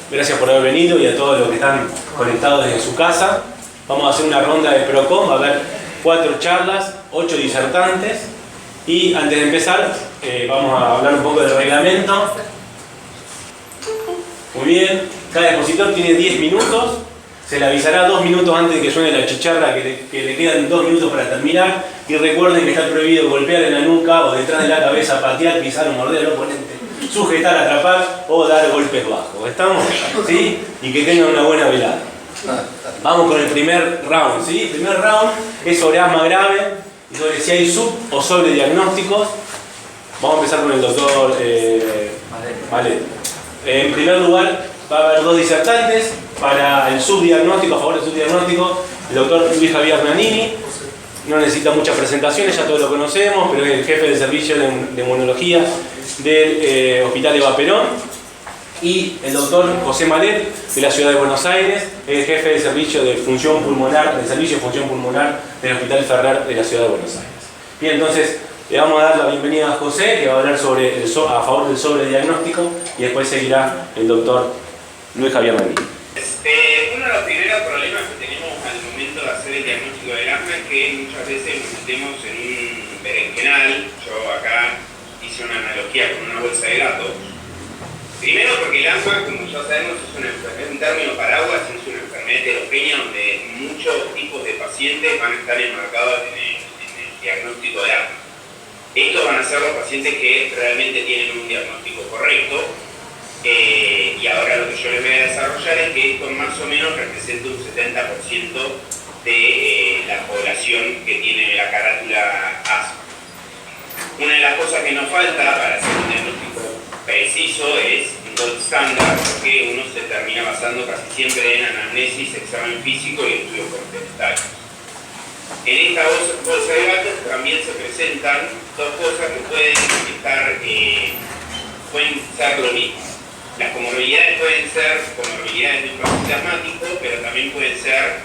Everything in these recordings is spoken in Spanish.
Gracias por haber venido y a todos los que están conectados desde su casa. Vamos a hacer una ronda de PROCOM, va a haber 4 charlas, 8 disertantes. Y antes de empezar, vamos a hablar un poco del reglamento. Muy bien, cada expositor tiene 10 minutos. Se le avisará 2 minutos antes de que suene la chicharra que le quedan 2 minutos para terminar. Y recuerden que está prohibido golpear en la nuca o detrás de la cabeza, patear, pisar o morder al oponente, sujetar, atrapar o dar golpes bajos. ¿Estamos? ¿Sí? Y que tengan una buena velada. Vamos con el primer round, ¿sí? El primer round es sobre asma grave y sobre si hay sub o sobrediagnósticos. Vamos a empezar con el doctor Malet. En primer lugar, va a haber 2 disertantes para el subdiagnóstico, a favor del subdiagnóstico, el doctor Luis Javier Nannini. No necesita muchas presentaciones, ya todos lo conocemos, pero es el jefe del servicio de inmunología del Hospital Eva Perón. Y el doctor José Malet, de la ciudad de Buenos Aires, es el jefe del servicio de función pulmonar, del servicio de función pulmonar del Hospital Ferrer de la ciudad de Buenos Aires. Bien, entonces le vamos a dar la bienvenida a José, que va a hablar sobre a favor del sobrediagnóstico, y después seguirá el doctor Luis Javier Nannini. Uno de los primeros problemas que tenemos al momento de hacer el diagnóstico del asma es que muchas veces nos metemos en un berenjenal. Yo acá hice una analogía con una bolsa de gato. Primero porque el asma, como ya sabemos, es un término paraguas, es una enfermedad heterogénea donde muchos tipos de pacientes van a estar enmarcados en el diagnóstico de asma. Estos van a ser los pacientes que realmente tienen un diagnóstico correcto. Y ahora lo que yo les voy a desarrollar es que esto más o menos representa un 70% de la población que tiene la carátula asma. Una de las cosas que nos falta para hacer un diagnóstico preciso es un gold standard, porque uno se termina basando casi siempre en anamnesis, examen físico y estudios complementarios. En esta bolsa de datos también se presentan 2 cosas que pueden ser lo mismo. Las comorbilidades pueden ser comorbilidades de un paciente asmático, pero también pueden ser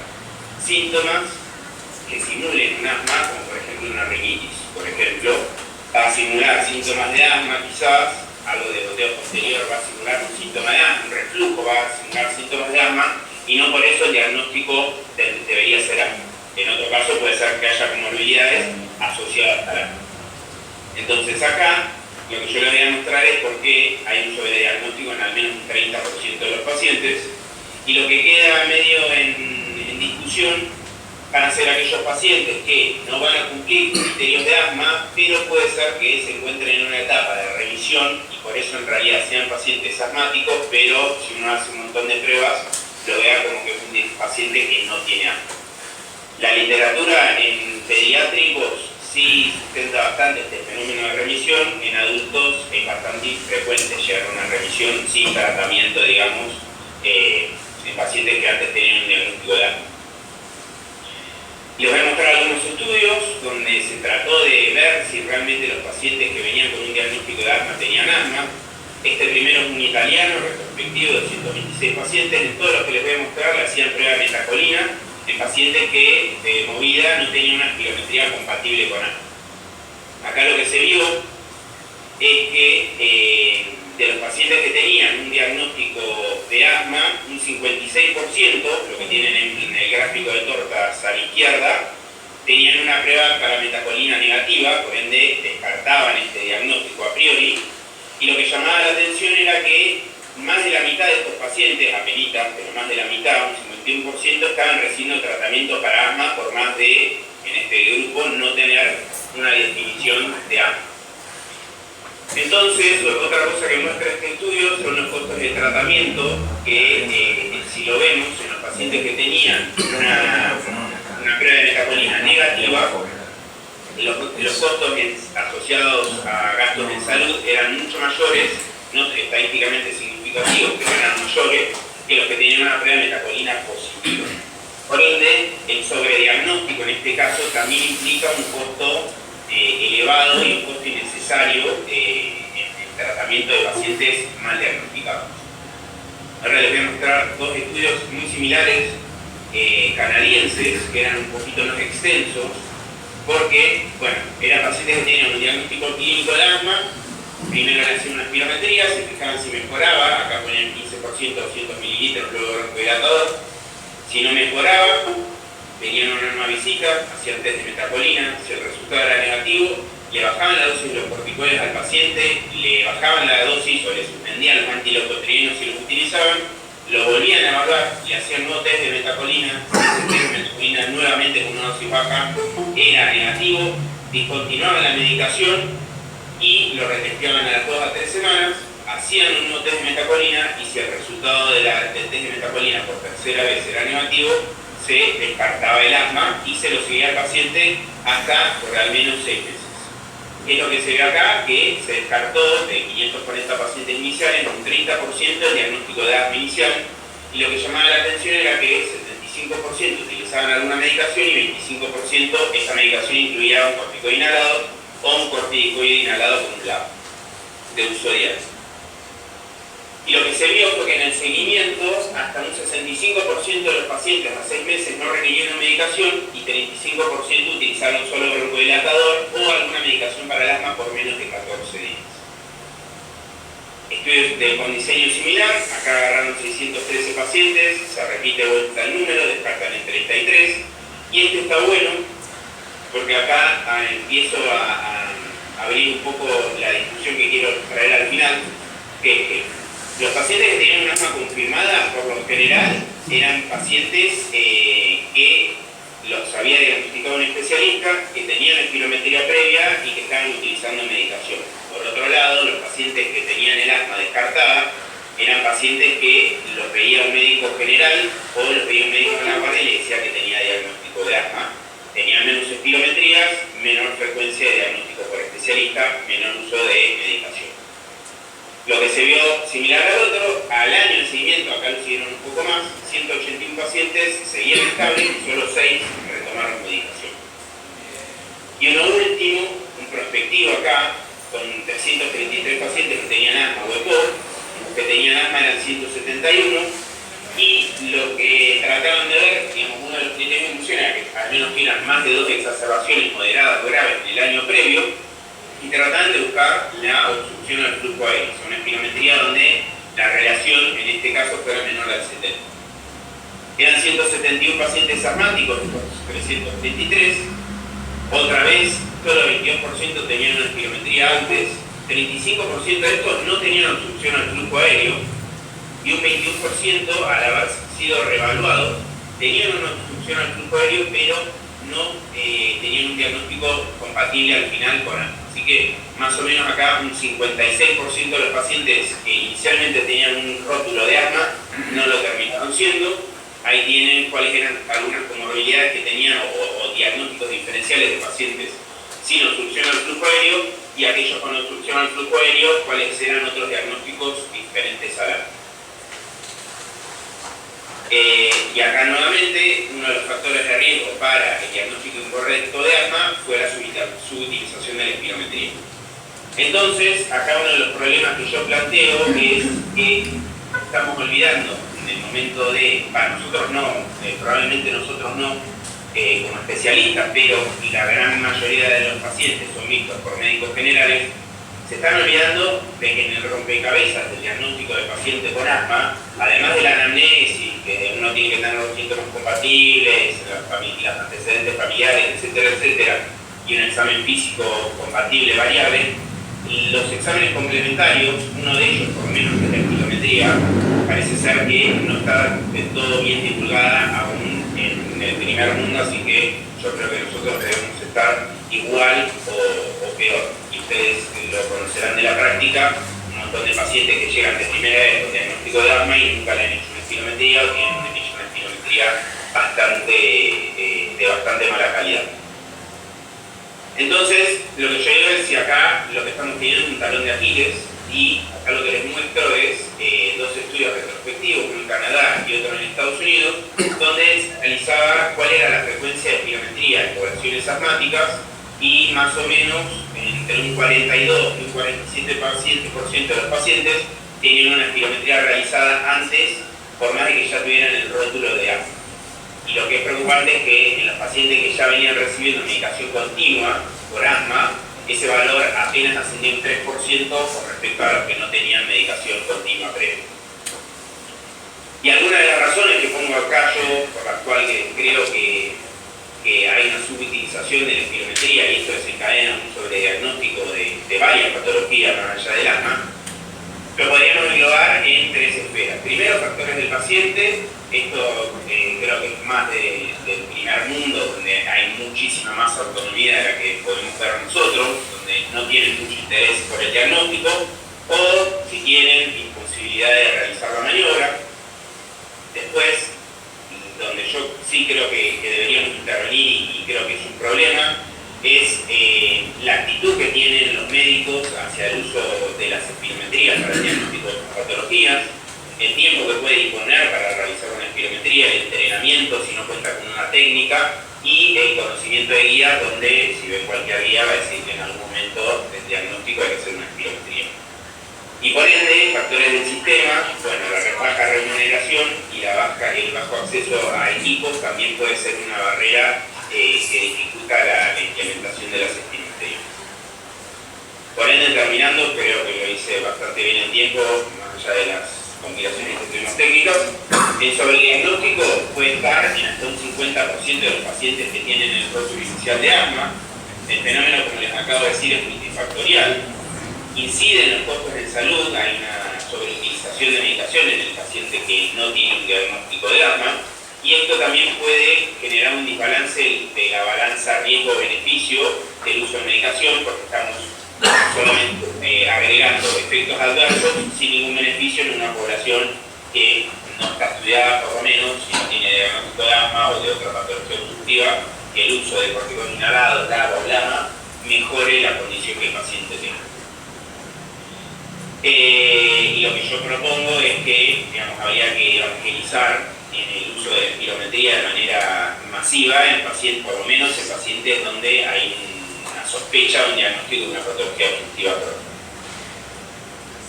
síntomas que simulen un asma, como por ejemplo una rinitis. Por ejemplo, va a simular síntomas de asma, quizás algo de goteo posterior va a simular un síntoma de asma, un reflujo va a simular síntomas de asma, y no por eso el diagnóstico debería ser asma. En otro caso puede ser que haya comorbilidades asociadas al asma. Entonces acá lo que yo le voy a mostrar es por qué hay un sobrediagnóstico en al menos un 30% de los pacientes, y lo que queda medio en discusión van a ser aquellos pacientes que no van a cumplir criterios de asma, pero puede ser que se encuentren en una etapa de remisión y por eso en realidad sean pacientes asmáticos, pero si uno hace un montón de pruebas lo vea como que es un paciente que no tiene asma. La literatura en pediátricos sí sustenta bastante este fenómeno de remisión. En adultos es bastante infrecuente llegar a una remisión sin tratamiento, digamos, en pacientes que antes tenían un diagnóstico de asma. Les voy a mostrar algunos estudios donde se trató de ver si realmente los pacientes que venían con un diagnóstico de asma tenían asma. Este primero es un italiano, retrospectivo de 126 pacientes. En todos los que les voy a mostrar le hacían prueba de metacolina en pacientes que de movida no tenían una espirometría compatible con asma. Acá lo que se vio es que de los pacientes que tenían un diagnóstico de asma, un 56%, lo que tienen en el gráfico de tortas a la izquierda, tenían una prueba para metacolina negativa, por ende descartaban este diagnóstico a priori, y lo que llamaba la atención era que más de la mitad de estos pacientes, apenitas, pero más de la mitad, un 51%, estaban recibiendo tratamiento para asma por más de, en este grupo, no tener una definición de asma. Entonces, otra cosa que muestra este estudio son los costos de tratamiento, que si lo vemos en los pacientes que tenían una prueba de metacolina negativa, los costos asociados a gastos en salud eran mucho mayores, no estadísticamente significativos, pero eran mayores que los que tenían una prueba de metacolina positiva. Por ende, el sobrediagnóstico en este caso también implica un costo elevado y un costo innecesario en el tratamiento de pacientes mal diagnosticados. Ahora les voy a mostrar 2 estudios muy similares canadienses, que eran un poquito más extensos, porque, bueno, eran pacientes que tenían un diagnóstico clínico de asma. Primero le hacían una espirometría, se fijaban si mejoraba, acá ponían 15 200 mililitros luego del broncohilatador. Si no mejoraba, venían a una nueva visita, hacían test de metacolina, si el resultado era negativo, le bajaban la dosis de los corticoides al paciente, le bajaban la dosis o le suspendían los antileucotrienos si los utilizaban, lo volvían a evaluar, le hacían nuevo test de metacolina, ese test de metacolina nuevamente con una dosis baja era negativo, discontinuaban la medicación y lo retesteaban a las 2 a 3 semanas, hacían un nuevo test de metacolina y si el resultado del test de metacolina por tercera vez era negativo, se descartaba el asma y se lo seguía al paciente hasta por al menos 6 meses. ¿Qué es lo que se ve acá? Que se descartó de 540 pacientes iniciales un 30% el diagnóstico de asma inicial y lo que llamaba la atención era que 75% utilizaban alguna medicación y 25% esa medicación incluía un corticoide inhalado o un corticoide inhalado con un lado de uso diario. Y lo que se vio fue que en el seguimiento hasta un 65% de los pacientes a 6 meses no requirieron medicación y 35% utilizaron solo broncohilatador o alguna medicación para el asma por menos de 14 días. Estudios con diseño similar, acá agarraron 613 pacientes, se repite vuelta el número, descartan en 33 y este está bueno porque acá empiezo a abrir un poco la discusión que quiero traer al final, que es que los pacientes que tenían un asma confirmada, por lo general, eran pacientes que los había diagnosticado un especialista, que tenían espirometría previa y que estaban utilizando medicación. Por otro lado, los pacientes que tenían el asma descartada eran pacientes que los veía un médico general o los veía un médico en la guardia y le decía que tenía diagnóstico de asma. Tenían menos espirometrías, menor frecuencia de diagnóstico por especialista, menor uso de medicación. Lo que se vio similar al otro, al año de seguimiento, acá lo siguieron un poco más, 181 pacientes seguían estables y solo 6 retomaron medicación. Y uno último, un prospectivo acá, con 333 pacientes que tenían asma o EPOC, los que tenían asma eran 171, y lo que trataban de ver, digamos, uno de los criterios de inclusión era que al menos tuvieran más de 2 exacerbaciones moderadas o graves en el año previo, y trataban de buscar la obstrucción al flujo aéreo, una espirometría donde la relación en este caso fuera menor al 70. Eran 171 pacientes asmáticos, 323, otra vez solo 22% tenían una espirometría antes, 35% de estos no tenían obstrucción al flujo aéreo y un 21% al haber sido reevaluado tenían una obstrucción al flujo aéreo pero no tenían un diagnóstico compatible al final con asma. Así que más o menos acá un 56% de los pacientes que inicialmente tenían un rótulo de asma no lo terminaron siendo. Ahí tienen cuáles eran algunas comorbilidades que tenían o diagnósticos diferenciales de pacientes sin obstrucción al flujo aéreo y aquellos con obstrucción al flujo aéreo, cuáles eran otros diagnósticos diferentes al asma. Y acá nuevamente uno de los factores de riesgo para el diagnóstico incorrecto de asma fue la subutilización de la espirometría. Entonces, acá uno de los problemas que yo planteo es que estamos olvidando en el momento de, nosotros no, probablemente nosotros no como especialistas, pero la gran mayoría de los pacientes son vistos por médicos generales, se están olvidando de que en el rompecabezas del diagnóstico del paciente con asma, además de la anamnesis, que uno tiene que tener los síntomas compatibles, los antecedentes familiares, etcétera, etcétera, y un examen físico compatible variable, los exámenes complementarios, uno de ellos, por lo menos que es la espirometría, parece ser que no está del todo bien divulgada aún en el primer mundo, así que yo creo que nosotros debemos estar igual o peor. Y ustedes lo conocerán de la práctica, un montón de pacientes que llegan de primera vez con diagnóstico de asma y nunca le han hecho una espirometría o tienen hecho una espirometría de bastante mala calidad. Entonces, lo que yo digo es si acá lo que estamos teniendo es un talón de Aquiles, y acá lo que les muestro es 2 estudios retrospectivos, uno en Canadá y otro en Estados Unidos, donde se analizaba cuál era la frecuencia de espirometría en poblaciones asmáticas y más o menos entre un 42 y un 47% de los pacientes tenían una espirometría realizada antes, por más de que ya tuvieran el rótulo de asma. Y lo que es preocupante es que en los pacientes que ya venían recibiendo medicación continua por asma, ese valor apenas ascendía un 3% con respecto a los que no tenían medicación continua previa. cual que creo que hay una subutilización de la espirometría y esto desencadena un sobrediagnóstico de varias patologías más allá del asma, lo podríamos englobar en tres esferas. Primero, factores del paciente. Esto creo que es más del primer mundo, donde hay muchísima más autonomía de la que podemos ver nosotros, donde no tienen mucho interés por el diagnóstico, o si tienen imposibilidad de realizar la maniobra. Después, donde yo sí creo que deberíamos intervenir y creo que es un problema, es la actitud que tienen los médicos hacia el uso de las espirometrías para el diagnóstico de estas patologías, el tiempo que puede disponer para realizar una espirometría, el entrenamiento si no cuenta con una técnica y el conocimiento de guía, donde si ve cualquier guía va a decir que en algún momento del diagnóstico hay que hacer una espirometría. Y por ende, factores del sistema, bueno, la baja remuneración y el bajo acceso a equipos también puede ser una barrera que dificulta la implementación de las espirometrías. Por ende, terminando, creo que lo hice bastante bien en tiempo, más allá de las complicaciones que tuvimos técnicas. Sobre el diagnóstico puede estar en hasta un 50% de los pacientes que tienen el rostro inicial de asma. El fenómeno, como les acabo de decir, es multifactorial. Incide en los costos de salud, hay una sobreutilización de medicación en el paciente que no tiene un diagnóstico de asma, y esto también puede generar un desbalance de la balanza riesgo-beneficio del uso de medicación, porque estamos solamente agregando efectos adversos sin ningún beneficio en una población que no está estudiada, por lo menos, si no tiene diagnóstico de asma o de otra patología obstructiva, que el uso de corticoide inhalado, TAC o LAMA mejore la condición que el paciente tenga. Y lo que yo propongo es que, digamos, habría que evangelizar en el uso de la espirometría de manera masiva en pacientes, por lo menos en pacientes donde hay una sospecha o un diagnóstico de una patología obstructiva crónica.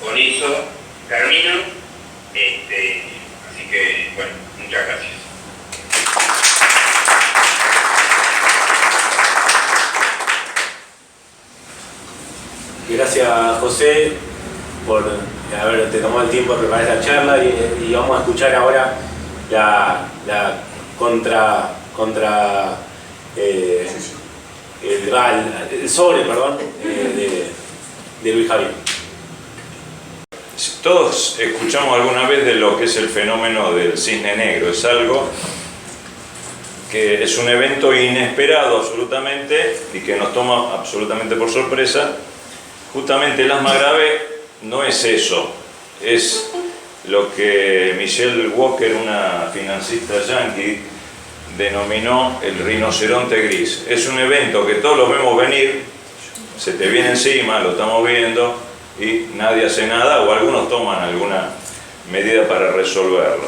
Con eso termino. Así que, bueno, muchas gracias. Gracias, José, por haberte tomado el tiempo de preparar esta charla y vamos a escuchar ahora el sobre de Luis Javier. Todos escuchamos alguna vez de lo que es el fenómeno del cisne negro. Es algo que es un evento inesperado absolutamente y que nos toma absolutamente por sorpresa. Justamente el asma grave no es eso, es lo que Michelle Walker, una financista yankee, denominó el rinoceronte gris. Es un evento que todos lo vemos venir, se te viene encima, lo estamos viendo y nadie hace nada o algunos toman alguna medida para resolverlo.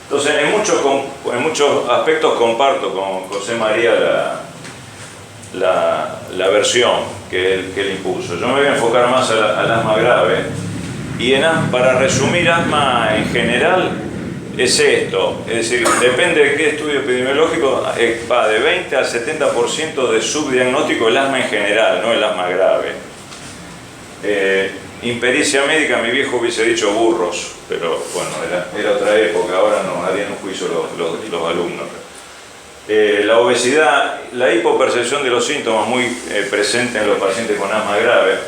Entonces, en muchos aspectos comparto con José María la versión que él impuso. Yo me voy a enfocar más al asma grave y para resumir, asma en general es esto, es decir, depende de qué estudio epidemiológico, va de 20 al 70% de subdiagnóstico el asma en general, no el asma grave. Impericia médica, mi viejo hubiese dicho burros, pero bueno, era otra época, ahora no harían un juicio los alumnos. La obesidad, la hipopercepción de los síntomas muy presente en los pacientes con asma grave,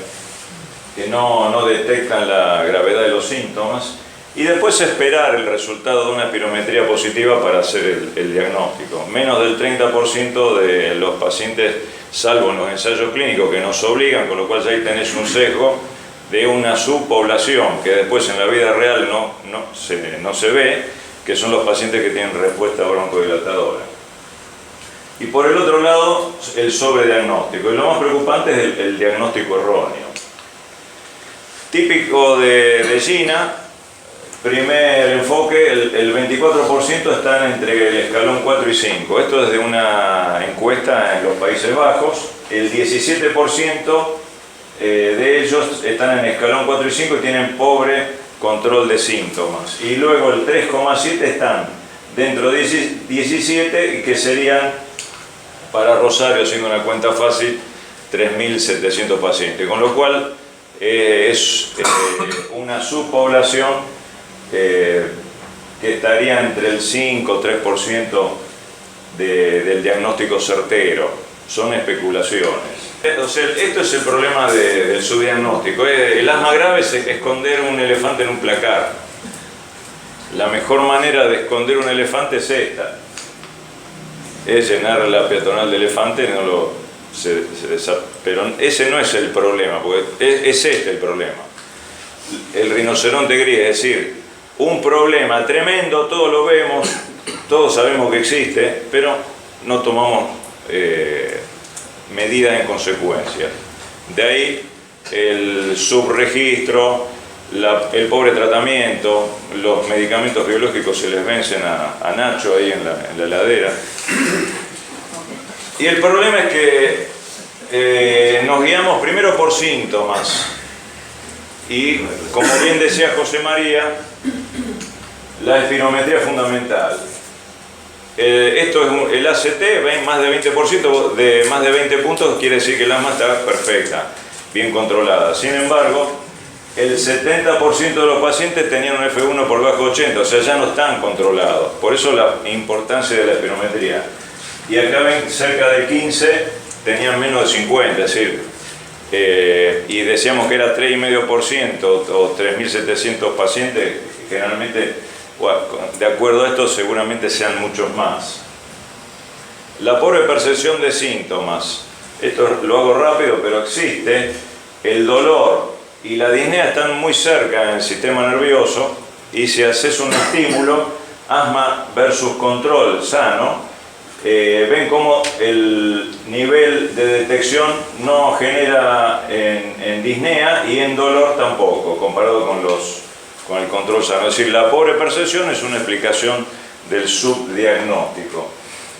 que no detectan la gravedad de los síntomas, y después esperar el resultado de una espirometría positiva para hacer el diagnóstico. Menos del 30% de los pacientes, salvo en los ensayos clínicos que nos obligan, con lo cual ya ahí tenés un sesgo de una subpoblación que después en la vida real no se ve, que son los pacientes que tienen respuesta broncodilatadora. Y por el otro lado, el sobrediagnóstico. Y lo más preocupante es el diagnóstico erróneo. Típico de China, primer enfoque, el 24% están entre el escalón 4 y 5. Esto es de una encuesta en los Países Bajos. El 17% de ellos están en escalón 4 y 5 y tienen pobre control de síntomas. Y luego el 3,7% están dentro de 17, que serían, para Rosario, haciendo una cuenta fácil, 3.700 pacientes. Con lo cual es una subpoblación que estaría entre el 5 o 3% del diagnóstico certero. Son especulaciones. O sea, esto es el problema del subdiagnóstico. El asma grave es esconder un elefante en un placar. La mejor manera de esconder un elefante es esta. Es llenar la peatonal de elefante, pero ese no es el problema, porque es este el problema. El rinoceronte gris, es decir, un problema tremendo, todos lo vemos, todos sabemos que existe, pero no tomamos medidas en consecuencia. De ahí el subregistro, el pobre tratamiento, los medicamentos biológicos se les vencen a Nacho ahí en la heladera. Y el problema es que nos guiamos primero por síntomas. Y como bien decía José María, la espirometría es fundamental. Esto es el ACT, ven, más de 20%, de más de 20 puntos quiere decir que el asma está perfecta, bien controlada. Sin embargo, el 70% de los pacientes tenían un F1 por debajo de 80, o sea, ya no están controlados. Por eso la importancia de la espirometría. Y acá ven, cerca de 15 tenían menos de 50, es decir, y decíamos que era 3,5% o 3.700 pacientes, generalmente, de acuerdo a esto, seguramente sean muchos más. La pobre percepción de síntomas, esto lo hago rápido, pero existe. El dolor y la disnea están muy cerca en el sistema nervioso, y si haces un estímulo, asma versus control sano, ven cómo el nivel de detección no genera en disnea y en dolor tampoco, comparado con el control sano. Es decir, la pobre percepción es una explicación del subdiagnóstico.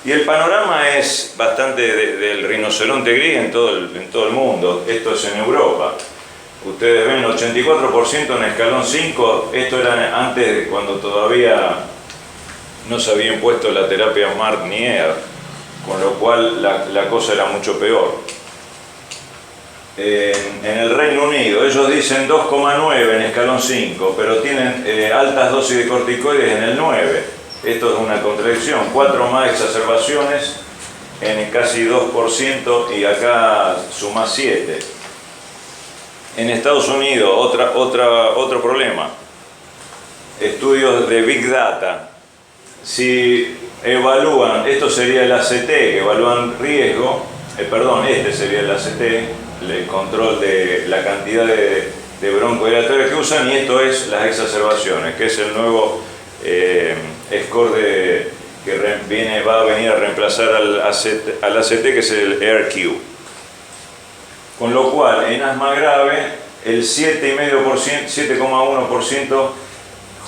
Y el panorama es bastante del rinoceronte gris en todo el mundo. Esto es en Europa. Ustedes ven 84% en escalón 5, esto era antes, cuando todavía no se había impuesto la terapia MART ni EAR, con lo cual la cosa era mucho peor. En el Reino Unido, ellos dicen 2,9 en escalón 5, pero tienen altas dosis de corticoides en el 9. Esto es una contradicción, 4 más exacerbaciones en casi 2% y acá sumás 7. En Estados Unidos, otro problema, estudios de Big Data. Si evalúan, esto sería el ACT, que evalúan riesgo, este sería el ACT, el control de la cantidad de broncodilatores que usan, y esto es las exacerbaciones, que es el nuevo score que va a venir a reemplazar al ACT, que es el AirQ. Con lo cual, en asma grave, el 7,1%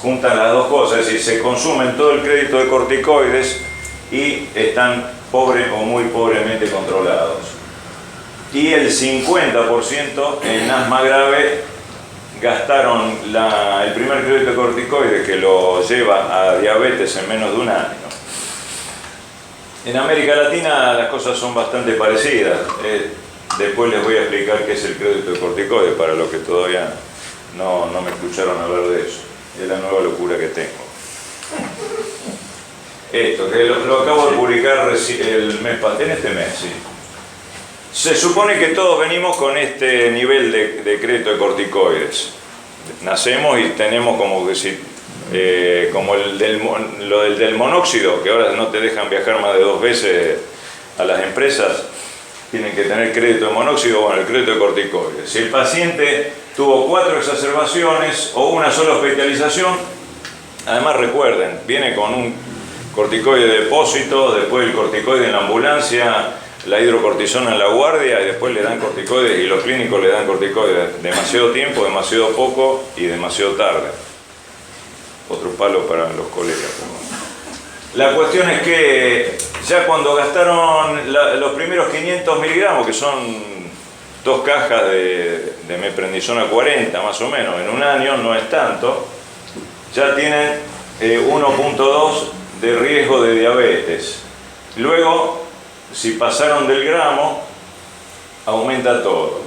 juntan las dos cosas, es decir, se consumen todo el crédito de corticoides y están pobre o muy pobremente controlados. Y el 50% en asma grave gastaron el primer crédito de corticoides, que lo lleva a diabetes en menos de un año. En América Latina las cosas son bastante parecidas. Después les voy a explicar qué es el crédito de corticoides para los que todavía no me escucharon hablar de eso. Es la nueva locura que tengo. Esto, que lo acabo de publicar en este mes, sí. Se supone que todos venimos con este nivel de crédito de corticoides. Nacemos y tenemos como que si, como lo del monóxido, que ahora no te dejan viajar más de 2 veces a las empresas, tienen que tener crédito de monóxido, bueno, el crédito de corticoides. Si el paciente tuvo 4 exacerbaciones o una sola hospitalización, además recuerden, viene con un corticoide de depósito, después el corticoide en la ambulancia, la hidrocortisona en la guardia, y después le dan corticoides, y los clínicos le dan corticoides demasiado tiempo, demasiado poco y demasiado tarde. Otro palo para los colegas. La cuestión es que ya cuando gastaron los primeros 500 miligramos, que son 2 cajas de meprednisona 40 más o menos en un año, no es tanto, ya tienen 1,2 de riesgo de diabetes. Luego, si pasaron del gramo, aumenta todo.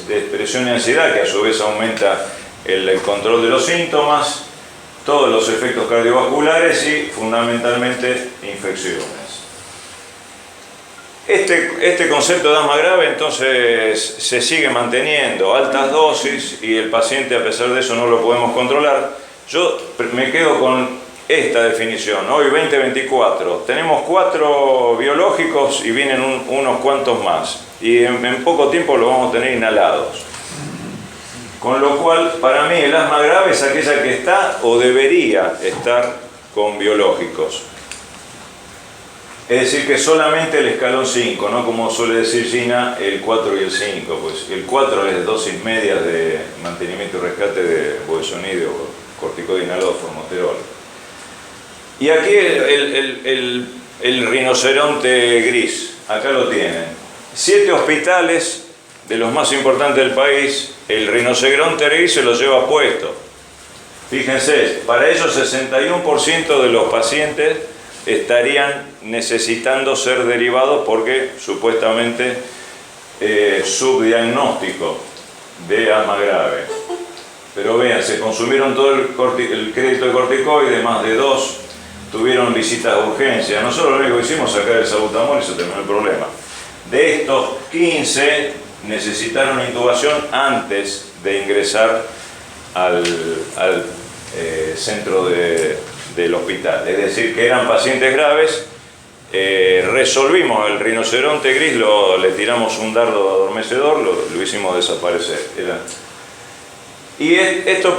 Depresión y ansiedad, que a su vez aumenta el control de los síntomas, todos los efectos cardiovasculares y fundamentalmente infecciones. Este concepto de asma grave entonces se sigue manteniendo, altas dosis, y el paciente a pesar de eso no lo podemos controlar. Yo me quedo con esta definición. Hoy 2024 tenemos 4 biológicos y vienen unos cuantos más, y en poco tiempo lo vamos a tener inhalados. Con lo cual, para mí el asma grave es aquella que está o debería estar con biológicos. Es decir, que solamente el escalón 5, no como suele decir Gina, el 4 y el 5, pues el 4 es dosis medias de mantenimiento y rescate de budesonide o corticoide inhalado formoterol. Y aquí el rinoceronte gris, acá lo tienen. 7 hospitales de los más importantes del país, el rinoceronte gris se lo lleva puesto. Fíjense, para ellos 61% de los pacientes estarían necesitando ser derivados porque supuestamente subdiagnóstico de asma grave. Pero vean, se consumieron todo el crédito de corticoide, más de 2 tuvieron visitas de urgencia. Nosotros lo único que hicimos es sacar el salbutamol y se terminó el problema. De estos 15 necesitaron intubación antes de ingresar al centro del hospital. Es decir, que eran pacientes graves. Resolvimos el rinoceronte gris, le tiramos un dardo adormecedor, lo hicimos desaparecer. Y esto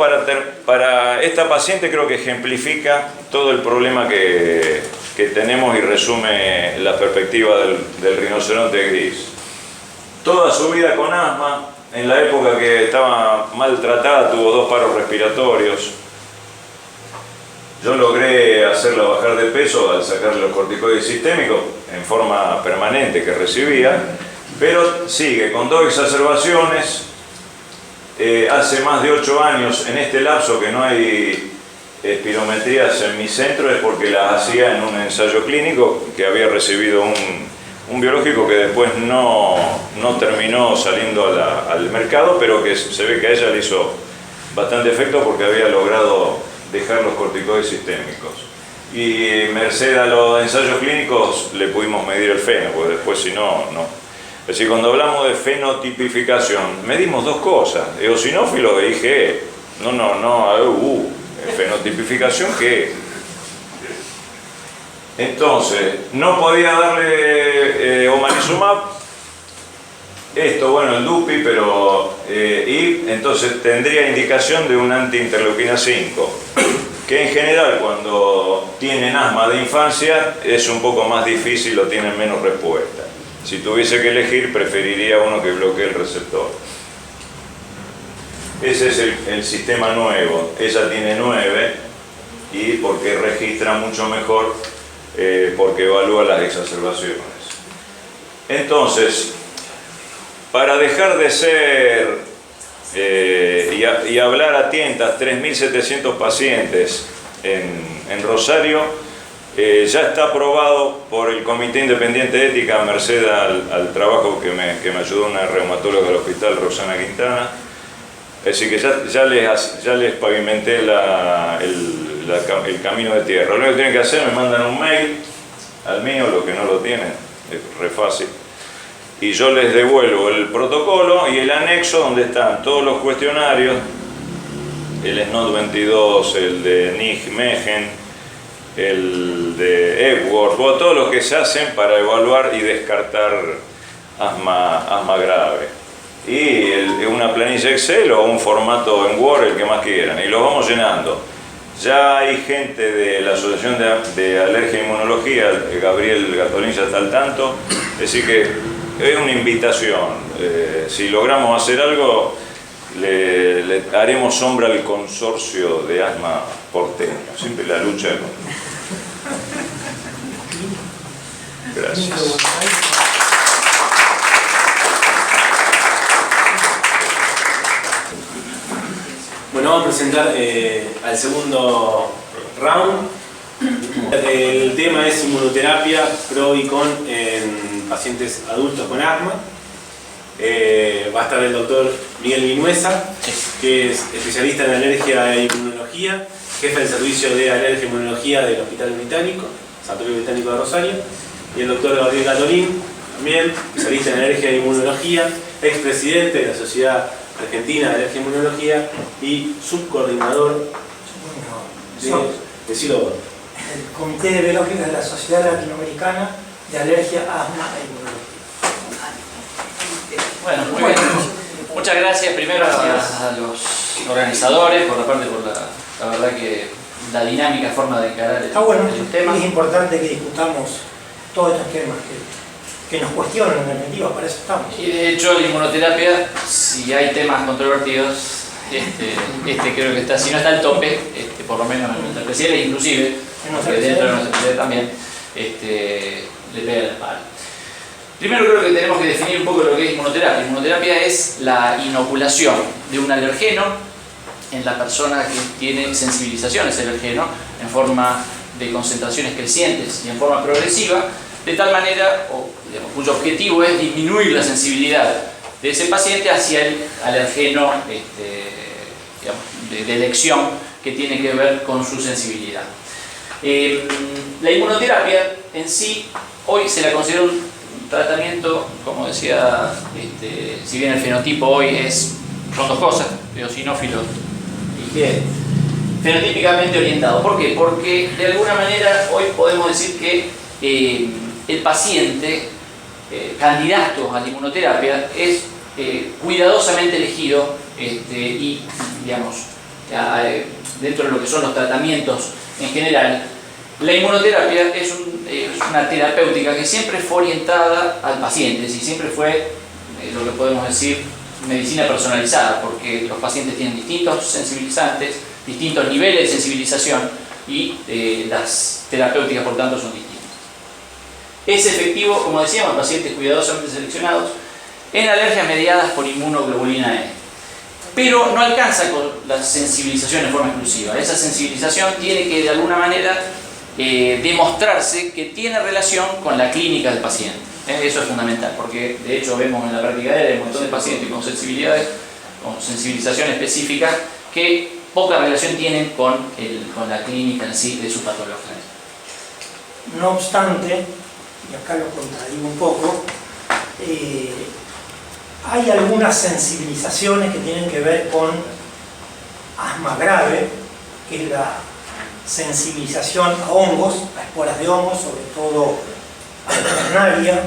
para esta paciente creo que ejemplifica todo el problema que tenemos y resume la perspectiva del rinoceronte gris. Toda su vida con asma, en la época que estaba maltratada tuvo 2 paros respiratorios. Yo logré hacerla bajar de peso al sacarle los corticoides sistémicos en forma permanente que recibía, pero sigue con 2 exacerbaciones. Hace más de 8 años, en este lapso que no hay espirometrías en mi centro, es porque las hacía en un ensayo clínico que había recibido un biológico que después no terminó saliendo al mercado, pero que se ve que a ella le hizo bastante efecto porque había logrado dejar los corticoides sistémicos. Y merced a los ensayos clínicos le pudimos medir el feno, porque después si no, no. Es decir, cuando hablamos de fenotipificación, medimos 2 cosas, eosinófilo e IgE. Fenotipificación, ¿qué? Entonces, no podía darle omalizumab, el Dupi, pero y entonces tendría indicación de un antiinterleuquina 5, que en general cuando tienen asma de infancia es un poco más difícil o tienen menos respuesta. Si tuviese que elegir, preferiría uno que bloquee el receptor. Ese es el sistema nuevo. Ella tiene 9 y porque registra mucho mejor, porque evalúa las exacerbaciones. Entonces, para dejar de ser y hablar a tientas 3.700 pacientes en Rosario, ya está aprobado por el Comité Independiente de Ética, merced al trabajo que me ayudó una reumatóloga del hospital, Roxana Quintana. Es decir, que ya les pavimenté el camino de tierra. Lo único que tienen que hacer, me mandan un mail al mío, los que no lo tienen, es re fácil. Y yo les devuelvo el protocolo y el anexo donde están todos los cuestionarios, el SNOT 22, el de NIG-MEGEN, el de Epworth, todos los que se hacen para evaluar y descartar asma grave. Y una planilla Excel o un formato en Word, el que más quieran, y lo vamos llenando. Ya hay gente de la Asociación de Alergia e Inmunología, Gabriel Gatolín ya está al tanto, es decir que es una invitación. Si logramos hacer algo, le haremos sombra al consorcio de asma porteño. Siempre la lucha. Gracias. Bueno, vamos a presentar al segundo round. El tema es inmunoterapia pro y con en pacientes adultos con asma. Va a estar el doctor Miguel Vinuesa, que es especialista en alergia e inmunología jefe del servicio de alergia e inmunología del Hospital Británico, Sanatorio Británico de Rosario, y el doctor Gabriel Catolín, también especialista en alergia e inmunología, expresidente de la Sociedad Argentina de Alergia e Inmunología y subcoordinador de SILOBOT. El Comité de Biológicos de la Sociedad Latinoamericana de Alergia, Asma e Inmunología. Bueno, muy bien. Muchas gracias primero a los organizadores, por la verdad que la dinámica forma de encarar Está bueno, el tema. es importante que discutamos todos estos temas que nos cuestionan, en definitiva, para eso estamos. Y de hecho la inmunoterapia, si hay temas controvertidos, creo que está, si no está al tope, por lo menos en nuestra especialidad, inclusive, porque dentro de nuestra especialidad también, le pega el palo. Primero creo que tenemos que definir un poco lo que es inmunoterapia. Inmunoterapia es la inoculación de un alergeno en la persona que tiene sensibilización a ese alergeno en forma de concentraciones crecientes y en forma progresiva, de tal manera, cuyo objetivo es disminuir la sensibilidad de ese paciente hacia el alergeno de elección que tiene que ver con su sensibilidad. La inmunoterapia en sí, hoy se la considera un tratamiento, como decía, si bien el fenotipo hoy son dos cosas, eosinófilo y G, fenotípicamente orientado. ¿Por qué? Porque de alguna manera hoy podemos decir que el paciente candidato a la inmunoterapia es cuidadosamente elegido y, digamos, dentro de lo que son los tratamientos en general, la inmunoterapia es una terapéutica que siempre fue orientada al paciente, y siempre fue lo que podemos decir medicina personalizada, porque los pacientes tienen distintos sensibilizantes, distintos niveles de sensibilización y las terapéuticas por tanto son distintas. Es efectivo, como decíamos, en pacientes cuidadosamente seleccionados en alergias mediadas por inmunoglobulina E. Pero no alcanza con la sensibilización en forma exclusiva. Esa sensibilización tiene que de alguna manera demostrarse que tiene relación con la clínica del paciente. Eso es fundamental, porque de hecho vemos en la práctica diaria un montón de pacientes con sensibilidades, con sensibilización específica, que poca relación tienen con la clínica en sí de su patología. No obstante, y acá lo contradigo un poco, hay algunas sensibilizaciones que tienen que ver con asma grave, que es la sensibilización a hongos, a esporas de hongos, sobre todo a ternaria,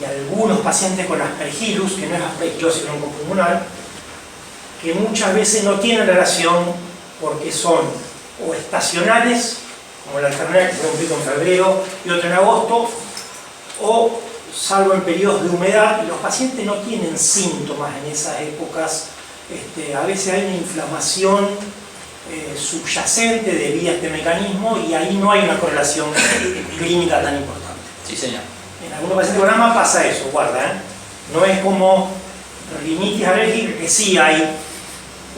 y algunos pacientes con aspergillus, que no es aspergillosis broncopulmonar, que muchas veces no tienen relación porque son o estacionales, como la ternaria, que fue un pico en febrero y otro en agosto, o salvo en periodos de humedad, y los pacientes no tienen síntomas en esas épocas. A veces hay una inflamación subyacente debido a este mecanismo y ahí no hay una correlación clínica tan importante. Sí, señor. En algunos pacientes con asma pasa eso, guarda, no es como rinitis alérgica, que sí hay,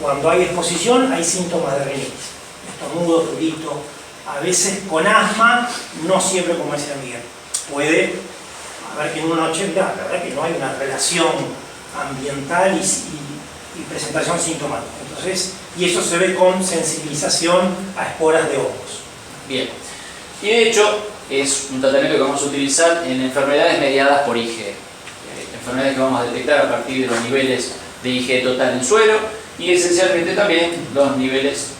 cuando hay exposición hay síntomas de rinitis, estornudo, prurito. A veces con asma, no siempre, como decía Miguel, puede haber que en una noche, la verdad que no hay una relación ambiental y presentación sintomática. Entonces, y eso se ve con sensibilización a esporas de hongos. Bien. Y de hecho, es un tratamiento que vamos a utilizar en enfermedades mediadas por IgE. Enfermedades que vamos a detectar a partir de los niveles de IgE total en suero y esencialmente también los niveles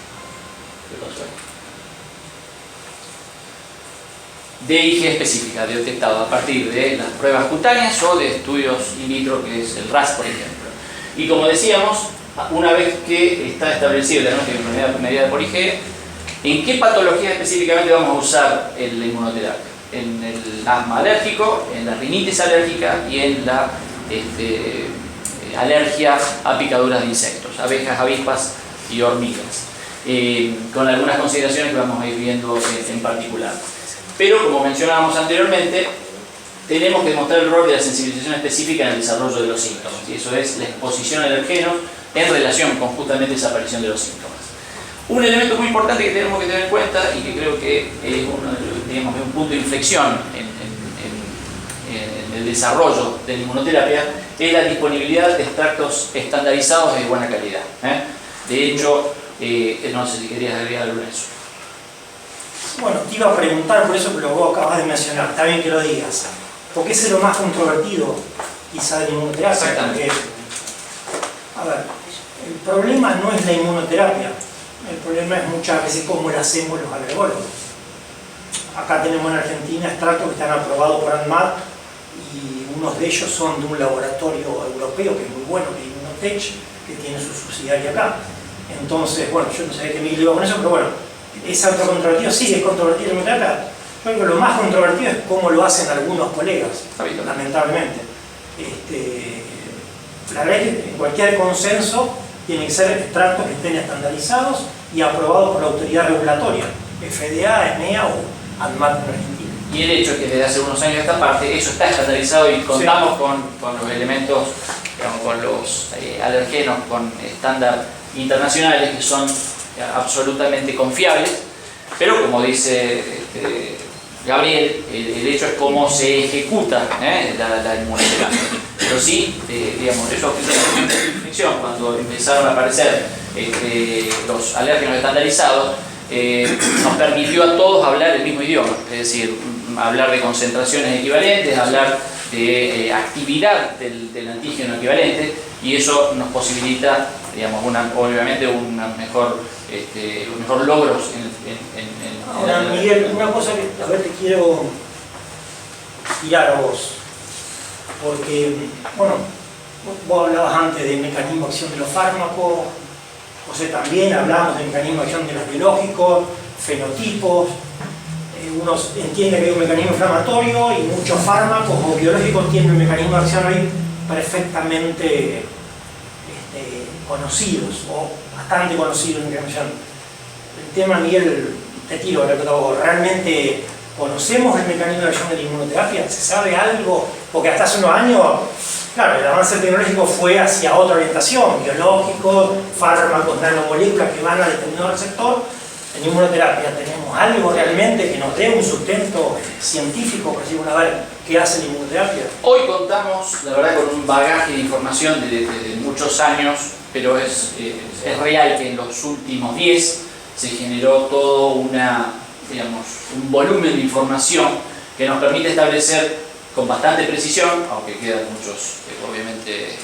de IgE específica, detectado a partir de las pruebas cutáneas o de estudios in vitro, que es el RAS, por ejemplo. Y como decíamos, una vez que está establecido el diagnóstico de enfermedad mediada por IgE, ¿en qué patología específicamente vamos a usar la inmunoterapia? En el asma alérgico, en la rinitis alérgica y en la alergia a picaduras de insectos, abejas, avispas y hormigas, con algunas consideraciones que vamos a ir viendo en particular. Pero, como mencionábamos anteriormente, tenemos que demostrar el rol de la sensibilización específica en el desarrollo de los síntomas, y eso es la exposición al alergeno en relación con justamente esa aparición de los síntomas. Un elemento muy importante que tenemos que tener en cuenta y que creo que es un punto de inflexión en el desarrollo de la inmunoterapia es la disponibilidad de extractos estandarizados de buena calidad. De hecho, No sé si querías agregar algo en eso. Bueno, te iba a preguntar por eso que lo vos acabas de mencionar, está bien que lo digas, porque ese es lo más controvertido quizá de la inmunoterapia. Exactamente. A ver, el problema no es la inmunoterapia, el problema es muchas veces cómo lo hacemos los alergólogos. Acá tenemos en Argentina extractos que están aprobados por ANMAT y unos de ellos son de un laboratorio europeo que es muy bueno, que es Immunotech, que tiene su subsidiaria acá. Entonces, bueno, yo no sabía que Miguel iba con eso, pero bueno, esa otra controvertido sí es controvertido la inmunoterapia. Yo creo que lo más controvertido es cómo lo hacen algunos colegas, lamentablemente. La verdad es que en cualquier consenso tienen que ser extractos que estén estandarizados y aprobados por la autoridad regulatoria, FDA, EMEA o ANMAT en Argentina. Y el hecho es que desde hace unos años esta parte, eso está estandarizado y contamos sí. con los elementos, digamos, con los alergenos, con estándar internacionales que son absolutamente confiables, pero como dice Gabriel, el hecho es cómo se ejecuta la inmunoterapia. Pero sí, digamos, eso es una ficción. Cuando empezaron a aparecer los alérgenos estandarizados, nos permitió a todos hablar el mismo idioma, es decir, hablar de concentraciones equivalentes, hablar de actividad del antígeno equivalente, y eso nos posibilita, digamos, obviamente mejor logros Ahora, Miguel, una cosa que a ver te quiero tirar a vos, porque, bueno, vos hablabas antes del mecanismo de acción de los fármacos, José también, hablamos del mecanismo de acción de los biológicos, fenotipos, uno entiende que hay un mecanismo inflamatorio y muchos fármacos o biológicos tienen un mecanismo de acción ahí perfectamente conocidos o bastante conocidos en intervención. El tema, Miguel, te tiro a vos, ¿realmente conocemos el mecanismo de acción de la inmunoterapia? ¿Se sabe algo? Porque hasta hace unos años, claro, el avance tecnológico fue hacia otra orientación, biológicos, fármacos, nanomoléculas que van a determinado receptor. En inmunoterapia tenemos algo realmente que nos dé un sustento científico para decir, a ver, ¿qué hace la inmunoterapia? Hoy contamos, la verdad, con un bagaje de información de muchos años, pero es real que en los últimos 10 se generó todo un volumen de información que nos permite establecer con bastante precisión, aunque quedan muchos, obviamente,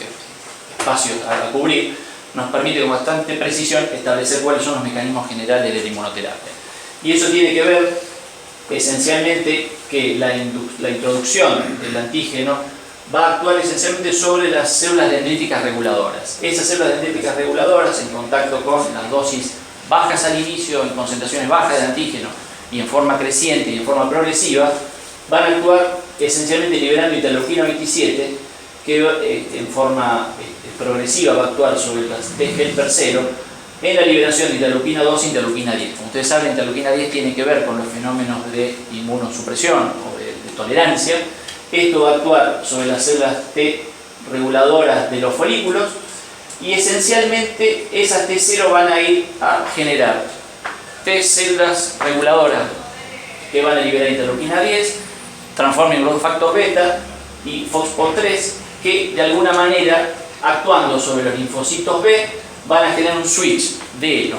espacios a cubrir, nos permite con bastante precisión establecer cuáles son los mecanismos generales de la inmunoterapia. Y eso tiene que ver esencialmente que la introducción del antígeno va a actuar esencialmente sobre las células dendríticas reguladoras. Esas células dendríticas reguladoras, en contacto con las dosis bajas al inicio, en concentraciones bajas de antígeno y en forma creciente y en forma progresiva, van a actuar esencialmente liberando interleuquina 27, que en forma progresiva va a actuar sobre las T helper 0 en la liberación de interleuquina 2 e interleuquina 10. Como ustedes saben, interleuquina 10 tiene que ver con los fenómenos de inmunosupresión o de tolerancia. Esto va a actuar sobre las células T reguladoras de los folículos y esencialmente esas T0 van a ir a generar T células reguladoras que van a liberar interleuquina 10, transforming growth factor beta y FOXP3, que de alguna manera, actuando sobre los linfocitos B, van a generar un switch de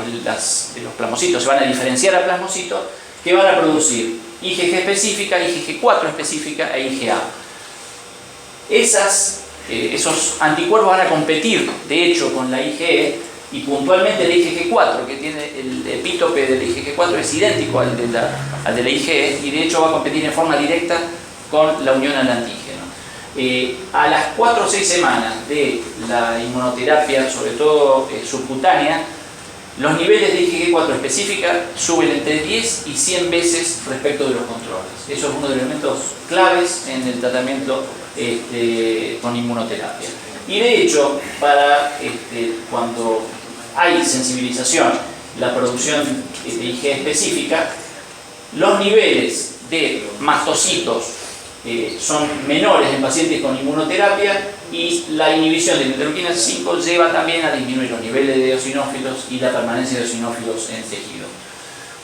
los plasmocitos, se van a diferenciar a plasmocitos que van a producir IgG específica, IgG4 específica e IgA. Esos anticuerpos van a competir, de hecho, con la IgE, y puntualmente el IgG4, que tiene el epítope del IgG4 es idéntico al de la IgE, y de hecho va a competir en forma directa con la unión al antígeno. A las 4 o 6 semanas de la inmunoterapia, sobre todo subcutánea, los niveles de IgG4 específica suben entre 10 y 100 veces respecto de los controles. Eso es uno de los elementos claves en el tratamiento con inmunoterapia. Y de hecho, cuando hay sensibilización, la producción de IgE específica, los niveles de mastocitos son menores en pacientes con inmunoterapia, y la inhibición de interleuquina 5 lleva también a disminuir los niveles de eosinófilos y la permanencia de eosinófilos en tejido.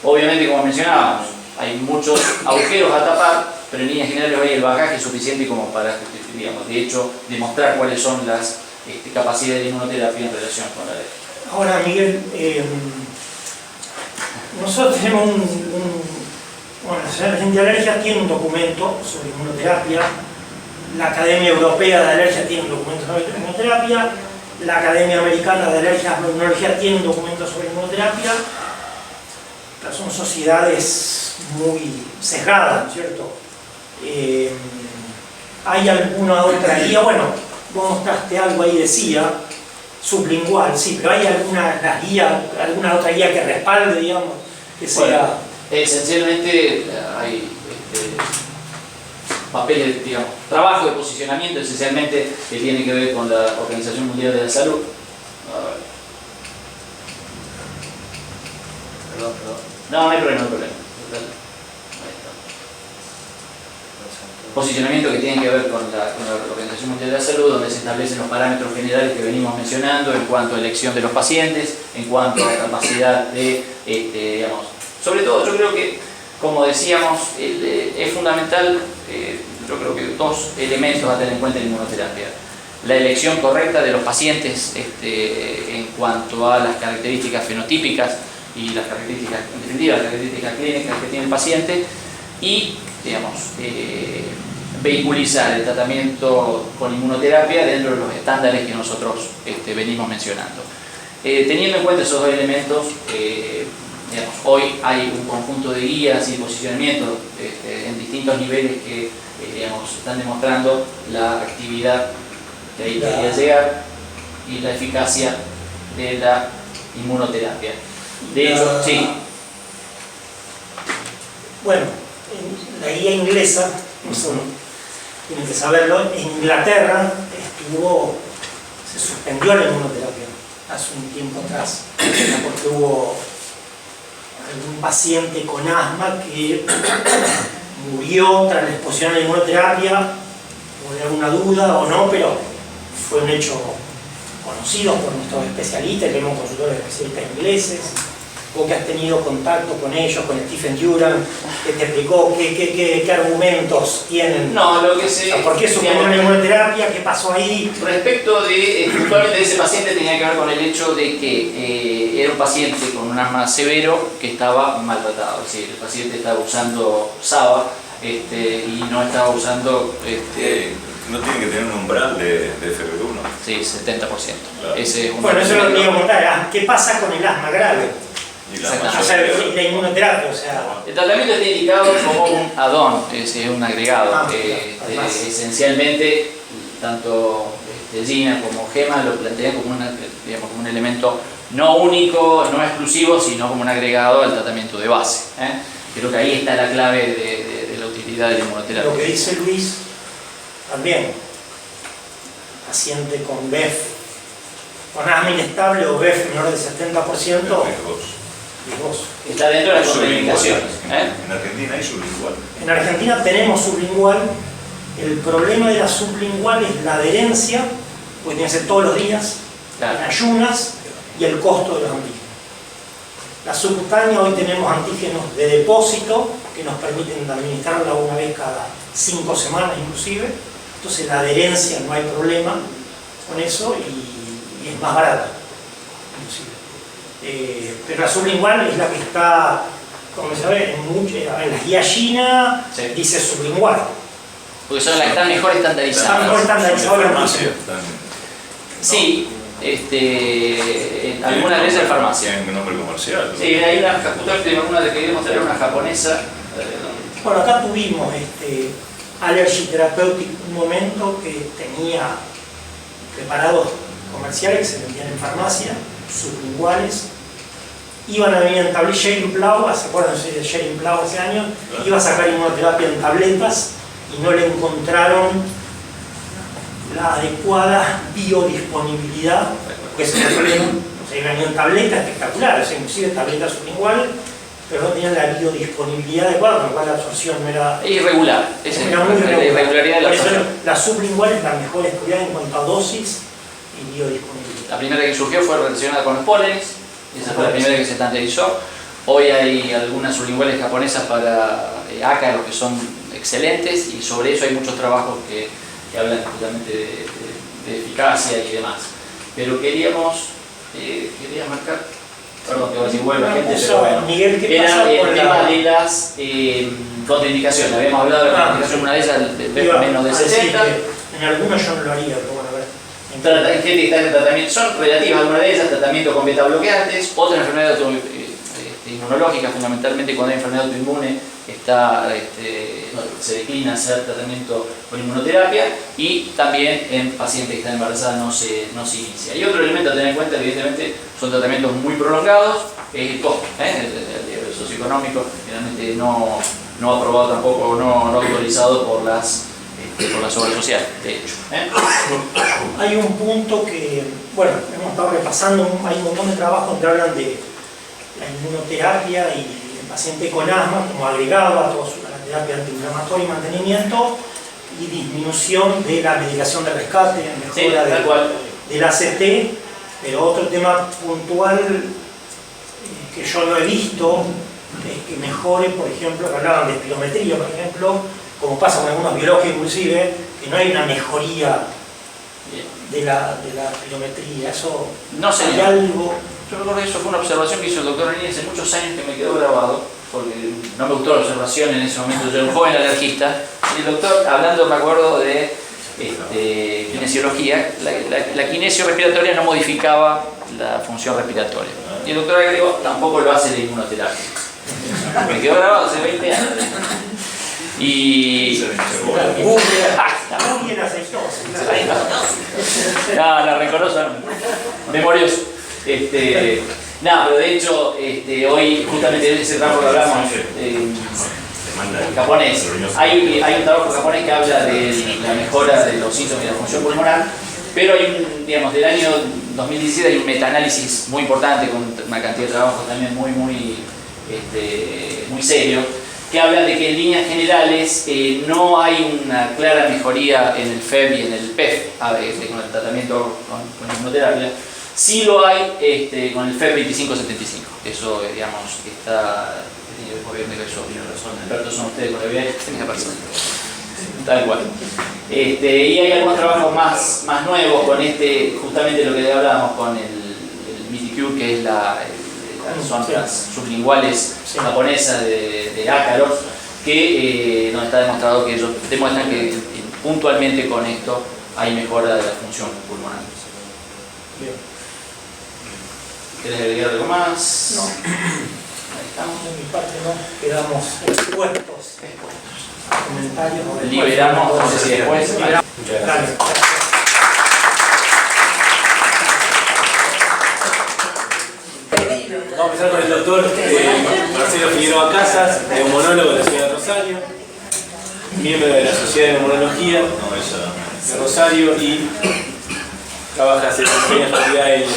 Obviamente, como mencionábamos, hay muchos agujeros a tapar, pero en líneas generales hay el bagaje suficiente como para, digamos, de hecho, demostrar cuáles son las capacidades de inmunoterapia en relación con la Ahora, Miguel, nosotros tenemos bueno, la Sociedad Argentina de Alergia tiene un documento sobre inmunoterapia, la Academia Europea de Alergia tiene un documento sobre inmunoterapia, la Academia Americana de Alergia e Inmunología tiene un documento sobre inmunoterapia, pero son sociedades muy sesgadas, ¿no es cierto? ¿Hay alguna otra guía? Bueno, vos mostraste algo ahí, decía, sublingual, sí, pero ¿hay alguna otra guía que respalde, digamos, que sea...? Bueno, esencialmente hay papeles, digamos, trabajo de posicionamiento esencialmente que tiene que ver con la Organización Mundial de la Salud. Perdón. No hay problema, Posicionamiento que tiene que ver con la Organización Mundial de la Salud, donde se establecen los parámetros generales que venimos mencionando en cuanto a elección de los pacientes, en cuanto a capacidad de, digamos, sobre todo yo creo que, como decíamos, es fundamental, yo creo que dos elementos a tener en cuenta en inmunoterapia. La elección correcta de los pacientes en cuanto a las características fenotípicas y las características, en definitiva, las características clínicas que tiene el paciente y, digamos, vehiculizar el tratamiento con inmunoterapia dentro de los estándares que nosotros venimos mencionando. Teniendo en cuenta esos dos elementos, digamos, hoy hay un conjunto de guías y posicionamientos en distintos niveles que digamos, están demostrando la actividad que ahí quería llegar y la eficacia de la inmunoterapia. De hecho, sí. Bueno, en la guía inglesa, eso tienen que saberlo, en Inglaterra se suspendió la inmunoterapia hace un tiempo atrás, porque hubo algún paciente con asma que murió tras la exposición a la inmunoterapia, hubo alguna duda o no, pero fue un hecho conocido por nuestros especialistas, tenemos consultores especialistas ingleses. Vos que has tenido contacto con ellos, con Stephen Duran, que te explicó qué argumentos tienen. No, lo que se... ¿Por qué suspendieron la inmunoterapia? ¿Qué pasó ahí? Respecto de, puntualmente, ese paciente tenía que ver con el hecho de que era un paciente con un asma severo que estaba maltratado. Es decir, el paciente estaba usando SABA y no estaba usando... no tiene que tener un umbral de febrero 1. Sí, 70%. Claro. Ese es un bueno, eso es lo que iba a contar. ¿Qué pasa con el asma grave? Y la O sea, la inmunoterapia, o sea... El tratamiento está indicado como un add-on, es un agregado. Esencialmente, tanto Gina como Gema lo plantean como, digamos, como un elemento no único, no exclusivo, sino como un agregado al tratamiento de base. Creo que ahí está la clave de la utilidad de la inmunoterapia. Lo que dice Luis, también, paciente con BEF, con asma inestable o BEF menor del 70%, está dentro de las contraindicaciones. En Argentina hay sublingual. En Argentina tenemos sublingual. El problema de la sublingual es la adherencia, porque tiene que ser todos los días, Claro. en ayunas, y el costo de los antígenos. La subcutánea, hoy tenemos antígenos de depósito que nos permiten administrarla una vez cada 5 semanas inclusive. Entonces la adherencia no hay problema con eso y es más barata inclusive. Pero la sublingual es la que está, como se sabe, en las guías China, Sí. dice sublingual. Porque son las que están mejor estandarizadas. Están mejor estandarizadas. Farmacia. Sí, algunas de esas en farmacia. Tienen nombre comercial. Sí, hay una que quería mostrar, una japonesa. Bueno, acá tuvimos Allergy Therapeutic un momento que tenía preparados comerciales que se vendían en farmacia, sublinguales. Iban a venir en tabletas, Sherin Plau, ¿se acuerdan de Sherin Plau hace años? Iba a sacar inmunoterapia en tabletas y no le encontraron la adecuada biodisponibilidad, que es el problema. O sea, venían tabletas espectaculares, inclusive tabletas sublinguales, pero no tenían la biodisponibilidad adecuada, con lo cual la absorción no era... Irregular. Era muy La irregular. irregularidad de la Por eso absorción. la sublingual es la mejor estudiada en cuanto a dosis y biodisponibilidad. La primera que surgió fue relacionada con los pólenes, esa fue la primera que se estandarizó. Hoy hay algunas sublinguales japonesas para ácaros que son excelentes y sobre eso hay muchos trabajos que hablan justamente de eficacia y demás. Pero queríamos quería marcar, perdón que va a decir vuelve gente, pero bueno, Miguel, ¿qué era pasa el con tema de las contraindicaciones. Habíamos hablado de la contraindicación, una de ellas de menos de 60. En algunos yo no lo haría, pero bueno, a ver. Gente que está en tratamiento, son relativas algunas de ellas, tratamiento con beta bloqueantes, otras enfermedades inmunológicas, fundamentalmente cuando hay enfermedad autoinmune se declina hacer tratamiento con inmunoterapia, y también en pacientes que están embarazadas no se inicia. Y otro elemento a tener en cuenta, evidentemente, son tratamientos muy prolongados, el costo, el socioeconómico, generalmente no aprobado tampoco, no autorizado por la Seguridad Social, de hecho. Hay un punto que, bueno, hemos estado repasando, hay un montón de trabajos que hablan de la inmunoterapia y el paciente con asma como agregado a toda la terapia antiinflamatoria y mantenimiento, y disminución de la medicación de rescate, mejora del ACT, pero otro tema puntual que yo no he visto es que mejore, por ejemplo, que hablaban de espirometría, por ejemplo, como pasa con algunos biológicos inclusive, que no hay una mejoría de la espirometría. Eso no sé, hay algo. Yo recuerdo que eso fue una observación que hizo el doctor Reni hace muchos años, que me quedó grabado, porque no me gustó la observación en ese momento. Yo era un joven alergista, y el doctor, hablando, me acuerdo de kinesiología, la kinesio respiratoria no modificaba la función respiratoria. Y el doctor agregó, tampoco lo hace la inmunoterapia. Me quedó grabado hace 20 años. Y... Muy bien aceitoso. No, reconozco, memorioso. Pero de hecho, hoy justamente en ese trabajo que hablamos japonés, hay un trabajo japonés que habla de la mejora de los síntomas de la función pulmonar, pero hay del año 2017 hay un metaanálisis muy importante con una cantidad de trabajos también muy serio, que habla de que en líneas generales no hay una clara mejoría en el FEB y en el PEF con el tratamiento con inmunoterapia. Sí lo hay con el FEB 2575. Eso, digamos, está tiene que ver con eso, son expertos, son ustedes con la vida de la persona. Tal cual. Y hay algunos trabajos más nuevos con justamente lo que hablábamos con el Miticure, que es son las sublinguales japonesas de ácaros, que nos está demostrado que ellos demuestran que puntualmente con esto hay mejora de la función pulmonar. Bien. ¿Querés agregar algo más? No. Ahí estamos. De mi parte no, quedamos expuestos a comentarios. Liberamos, no sé si después. Muchas gracias. Vamos a empezar con el doctor Marcelo Figueroa Casas, neumonólogo de la ciudad de Rosario, miembro de la Sociedad de Neumonología de Rosario, y trabaja hace pequeña actividad en el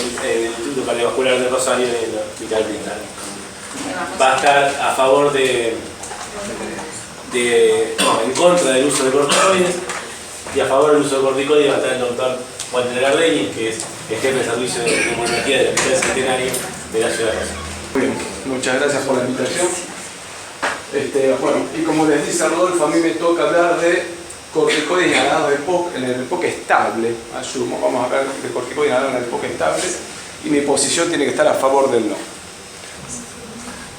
Instituto Cardiovascular de Rosario en el Hospital Militar. Va a estar a favor en contra del uso de corticoides, y a favor del uso de corticoides va a estar el doctor Walter Gardeni, que es el jefe de servicio de neumonología del Hospital Centenario de la ciudad de Rosario. Muy bien, muchas gracias por la invitación. Bueno, y como les dice Rodolfo, a mí me toca hablar de corticoides inhalados de EPOC en el EPOC estable, asumo. Vamos a hablar de corticoides inhalados en el EPOC estable, y mi posición tiene que estar a favor del no.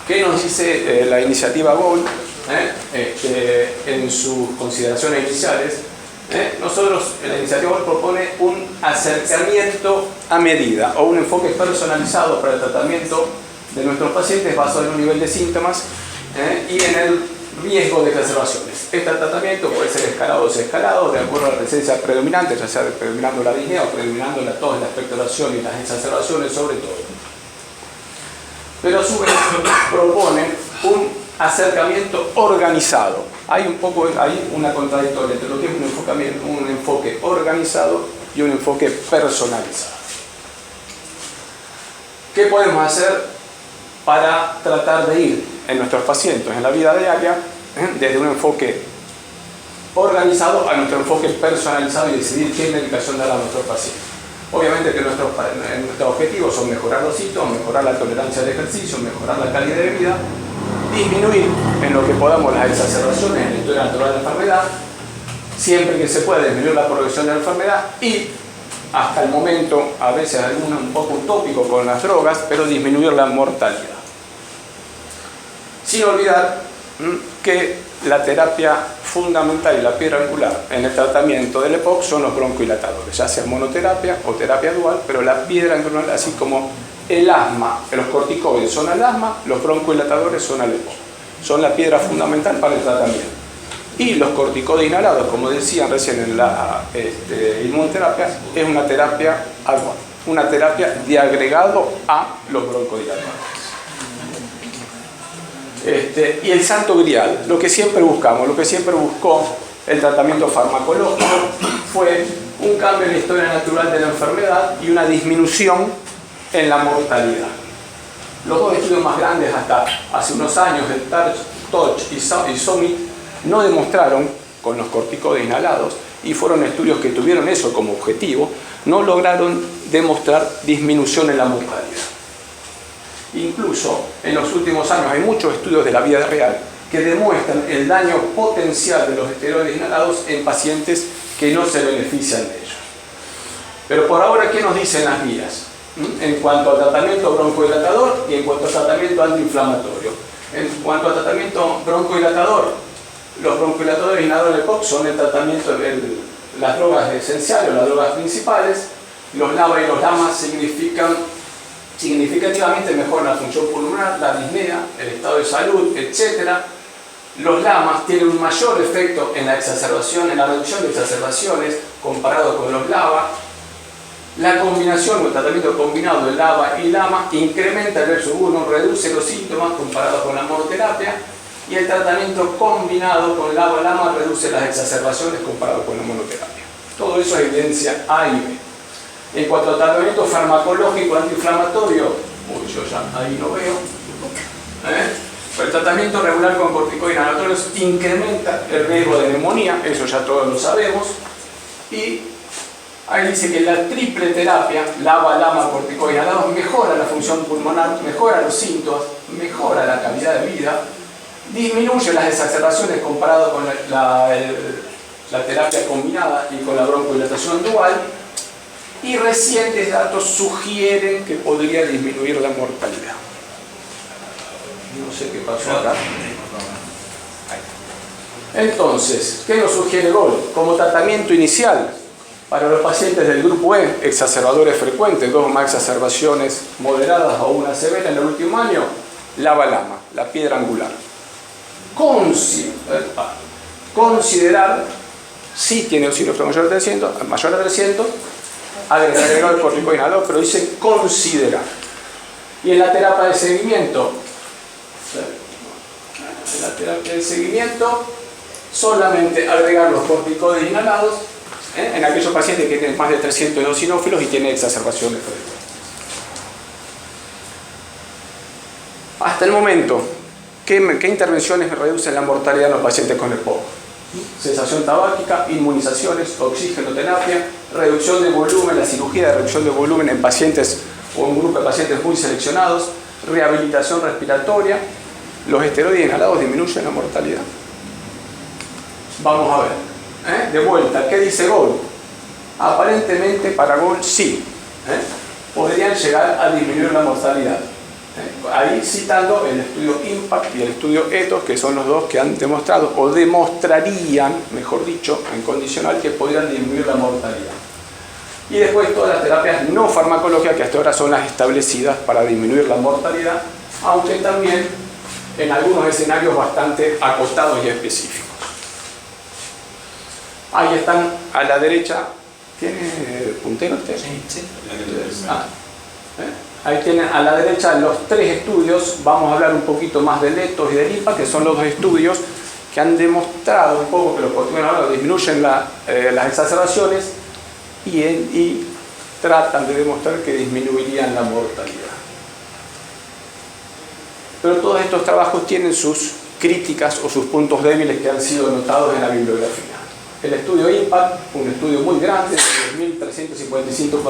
¿Qué nos dice la iniciativa GOL en sus consideraciones iniciales? Nosotros en la iniciativa GOL propone un acercamiento a medida o un enfoque personalizado para el tratamiento de nuestros pacientes basado en un nivel de síntomas y en el riesgo de exacerbaciones. Este tratamiento puede ser escalado o desescalado de acuerdo a la presencia predominante, ya sea predominando la disnea o predominando la tos, la expectoración y las exacerbaciones sobre todo. Pero a su vez propone un acercamiento organizado. Hay una contradictoria entre lo que es un enfoque organizado y un enfoque personalizado. ¿Qué podemos hacer para tratar de ir en nuestros pacientes en la vida diaria desde un enfoque organizado a nuestro enfoque personalizado y decidir qué medicación dar a nuestros pacientes? Obviamente que nuestros objetivos son mejorar los síntomas, mejorar la tolerancia al ejercicio, mejorar la calidad de vida, disminuir en lo que podamos las exacerbaciones en la historia natural de la enfermedad, siempre que se pueda disminuir la progresión de la enfermedad y hasta el momento, a veces algunos un poco utópico con las drogas, pero disminuir la mortalidad. Sin olvidar que la terapia fundamental y la piedra angular en el tratamiento del EPOC son los broncohilatadores, ya sea monoterapia o terapia dual, pero la piedra angular, así como el asma, los corticoides son al asma, los broncohilatadores son al EPOC. Son la piedra fundamental para el tratamiento. Y los corticoides inhalados, como decían recién en la inmunoterapia, es una terapia adual, una terapia de agregado a los broncohilatadores. Y el santo grial, lo que siempre buscamos, lo que siempre buscó el tratamiento farmacológico fue un cambio en la historia natural de la enfermedad y una disminución en la mortalidad. Los dos estudios más grandes hasta hace unos años, el Touch y Summit, no demostraron con los corticoides inhalados, y fueron estudios que tuvieron eso como objetivo, no lograron demostrar disminución en la mortalidad. Incluso en los últimos años hay muchos estudios de la vida real que demuestran el daño potencial de los esteroides inhalados en pacientes que no se benefician de ellos. Pero por ahora, ¿qué nos dicen las guías? En cuanto al tratamiento broncohilatador y en cuanto al tratamiento antiinflamatorio. En cuanto al tratamiento broncohilatador, los broncohilatadores inhaladores de EPOC son el tratamiento de las drogas esenciales o las drogas principales. Los LABA y los LAMA significativamente mejoran la función pulmonar, la disnea, el estado de salud, etc. Los LAMAs tienen un mayor efecto en la exacerbación, en la reducción de exacerbaciones comparado con los LABA. La combinación o el tratamiento combinado de LABA y LAMA incrementa el versus 1, reduce los síntomas comparado con la monoterapia, y el tratamiento combinado con LABA-LAMA reduce las exacerbaciones comparado con la monoterapia. Todo eso es evidencia A y B. En cuanto al tratamiento farmacológico antiinflamatorio, yo ya ahí no veo. El tratamiento regular con corticoides inhalatorios incrementa el riesgo de neumonía, eso ya todos lo sabemos. Y ahí dice que la triple terapia, LABA, LAMA, corticoides inhalados, mejora la función pulmonar, mejora los síntomas, mejora la calidad de vida, disminuye las exacerbaciones comparado con la terapia combinada y con la broncohilatación dual, y recientes datos sugieren que podría disminuir la mortalidad. No sé qué pasó acá. Entonces, ¿qué nos sugiere GOL? Como tratamiento inicial para los pacientes del grupo E, exacerbadores frecuentes, 2 o más exacerbaciones moderadas o una severa en el último año, LABA-LAMA, la piedra angular. Considerar, si tiene oxímetro mayor de 300, agregar el corticoide inhalador, pero dice considerar. Y en la terapia de seguimiento, solamente agregar los corticoides inhalados en aquellos pacientes que tienen más de 300 eosinófilos y tienen exacerbaciones frecuentes. Hasta el momento, ¿qué intervenciones reducen la mortalidad en los pacientes con EPOC? Cesación tabáquica, inmunizaciones, oxigenoterapia, reducción de volumen, la cirugía de reducción de volumen en pacientes o en un grupo de pacientes muy seleccionados, rehabilitación respiratoria. ¿Los esteroides inhalados disminuyen la mortalidad? Vamos a ver. De vuelta, ¿qué dice GOL? Aparentemente para GOL sí. Podrían llegar a disminuir la mortalidad. Ahí citando el estudio IMPACT y el estudio ETHOS, que son los dos que han demostrado, o demostrarían, mejor dicho, en condicional, que podrían disminuir la mortalidad. Y después todas las terapias no farmacológicas, que hasta ahora son las establecidas para disminuir la mortalidad, aunque también en algunos escenarios bastante acotados y específicos. Ahí están a la derecha. ¿Tiene puntero usted? Sí. Ahí tienen a la derecha los 3 estudios. Vamos a hablar un poquito más del ETHOS y del IMPACT, que son los 2 estudios que han demostrado un poco que los corticoides inhalados disminuyen las exacerbaciones y tratan de demostrar que disminuirían la mortalidad. Pero todos estos trabajos tienen sus críticas o sus puntos débiles que han sido notados en la bibliografía. El estudio IMPACT, un estudio muy grande, de 2.355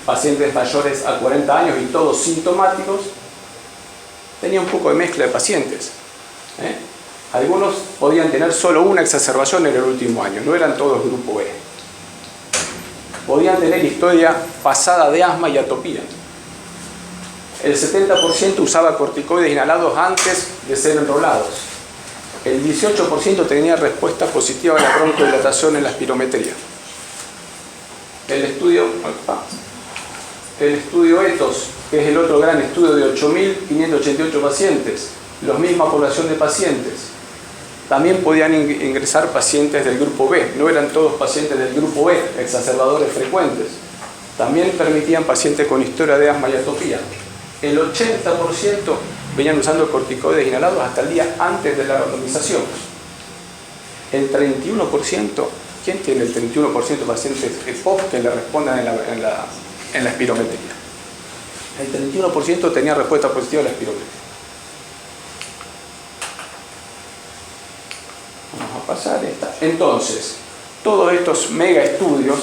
pacientes mayores a 40 años y todos sintomáticos, tenía un poco de mezcla de pacientes. Algunos podían tener solo una exacerbación en el último año, no eran todos grupo E. podían tener historia pasada de asma y atopía. El 70% usaba corticoides inhalados antes de ser enrolados. El 18% tenía respuesta positiva a la broncodilatación en la espirometría. El estudio ETHOS, que es el otro gran estudio de 8.588 pacientes, la misma población de pacientes, también podían ingresar pacientes del grupo B, no eran todos pacientes del grupo B, exacerbadores frecuentes. También permitían pacientes con historia de asma y atopía. El 80% venían usando corticoides inhalados hasta el día antes de la randomización. El 31%, ¿quién tiene el 31% de pacientes EPOC que le respondan en la espirometría? El 31% tenía respuesta positiva a la espirometría. Vamos a pasar esta. Entonces, todos estos mega estudios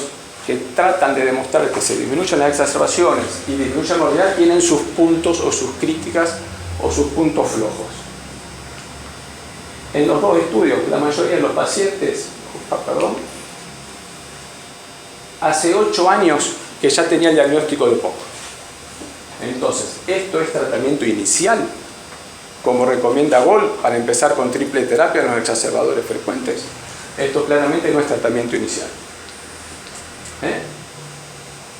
que tratan de demostrar que se disminuyen las exacerbaciones y disminuyen la mortalidad tienen sus puntos o sus críticas o sus puntos flojos. En los dos estudios, la mayoría de los pacientes, hace 8 años que ya tenía el diagnóstico de POC. Entonces, esto es tratamiento inicial, como recomienda Gold, para empezar con triple terapia en los exacerbadores frecuentes. Esto claramente no es tratamiento inicial.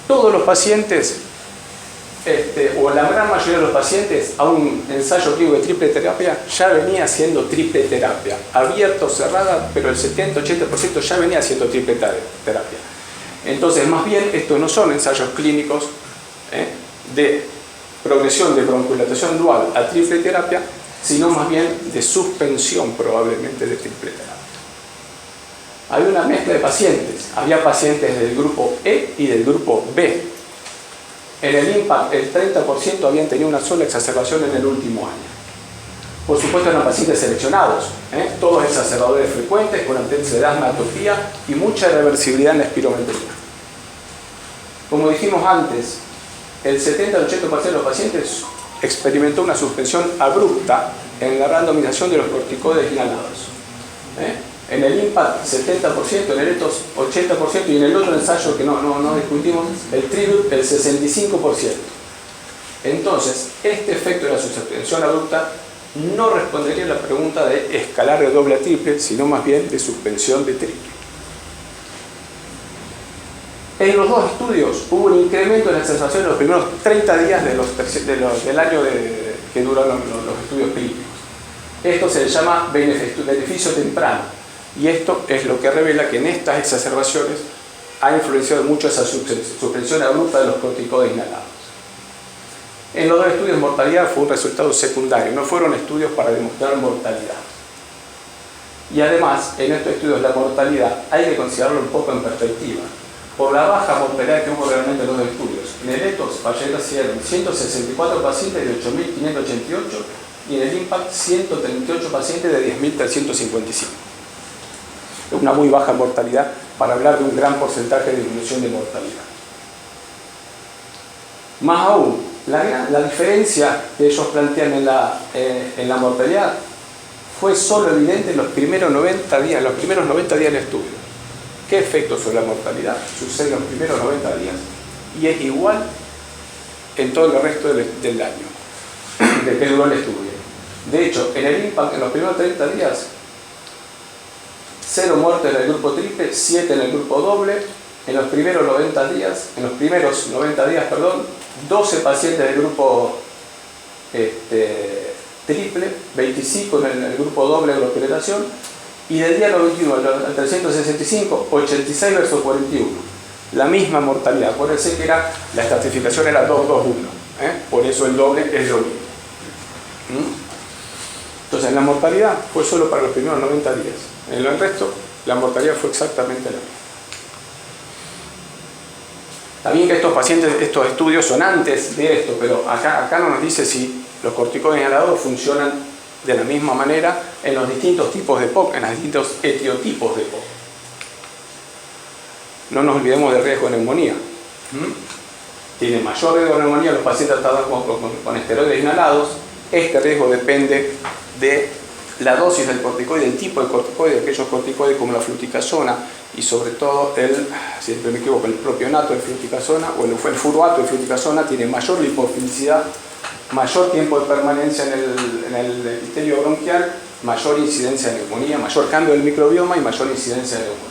Todos los pacientes, o la gran mayoría de los pacientes, a un ensayo clínico de triple terapia ya venía haciendo triple terapia, abierto, cerrada, pero el 70-80% ya venía haciendo triple terapia. Entonces, más bien, estos no son ensayos clínicos de progresión de broncodilatación dual a triple terapia, sino más bien de suspensión probablemente de triple terapia. Había una mezcla de pacientes, había pacientes del grupo E y del grupo B. En el IMPACT, el 30% habían tenido una sola exacerbación en el último año. Por supuesto, eran pacientes seleccionados, todos exacerbadores frecuentes, con antecedentes de asma, atopía y mucha reversibilidad en la espirometría. Como dijimos antes, el 70-80% de los pacientes experimentó una suspensión abrupta en la randomización de los corticoides inhalados. En el IMPACT 70%, en el ETHOS 80% y en el otro ensayo que no discutimos, el TRIBUTE el 65%. Entonces, este efecto de la suspensión abrupta no respondería a la pregunta de escalar de doble a triple, sino más bien de suspensión de triple. En los dos estudios hubo un incremento en la exacerbación en los primeros 30 días del año que duraron los estudios clínicos. Esto se le llama beneficio temprano. Y esto es lo que revela que en estas exacerbaciones ha influenciado mucho esa suspensión abrupta de los corticoides inhalados. En los dos estudios mortalidad fue un resultado secundario, no fueron estudios para demostrar mortalidad. Y además, en estos estudios la mortalidad hay que considerarlo un poco en perspectiva. Por la baja mortalidad que hubo realmente en los dos estudios. En el ETHOS fallecieron 164 pacientes de 8.588 y en el IMPACT 138 pacientes de 10.355. Una muy baja mortalidad para hablar de un gran porcentaje de disminución de mortalidad. Más aún, la diferencia que ellos plantean en la mortalidad fue solo evidente en los primeros 90 días del estudio. ¿Qué efecto sobre la mortalidad sucede en los primeros 90 días? Y es igual en todo el resto del año, de que duró el estudio. De hecho, en el IMPACT, en los primeros 30 días, 0 muertes en el grupo triple, 7 en el grupo doble. En los primeros 90 días, 12 pacientes del grupo triple, 25 en el grupo doble de hospitalización, y del día 91 al 365, 86 versus 41. La misma mortalidad. Acuérdense que la estratificación era 2-2-1, por eso el doble es lo mismo. Entonces, la mortalidad fue solo para los primeros 90 días. En el resto, la mortalidad fue exactamente la misma. También que estos estudios son antes de esto, pero acá no nos dice si los corticoides inhalados funcionan de la misma manera en los distintos tipos de POC, en los distintos etiotipos de POC. No nos olvidemos del riesgo de neumonía. Tienen mayor riesgo de neumonía los pacientes tratados con esteroides inhalados. Este riesgo depende de la dosis del corticoide, el tipo de corticoide, aquellos corticoides como la fluticasona y sobre todo si no me equivoco, el propionato de fluticasona o el furoato de fluticasona tiene mayor lipofilicidad, mayor tiempo de permanencia en el epitelio bronquial, mayor incidencia de neumonía, mayor cambio del microbioma y mayor incidencia de neumonía.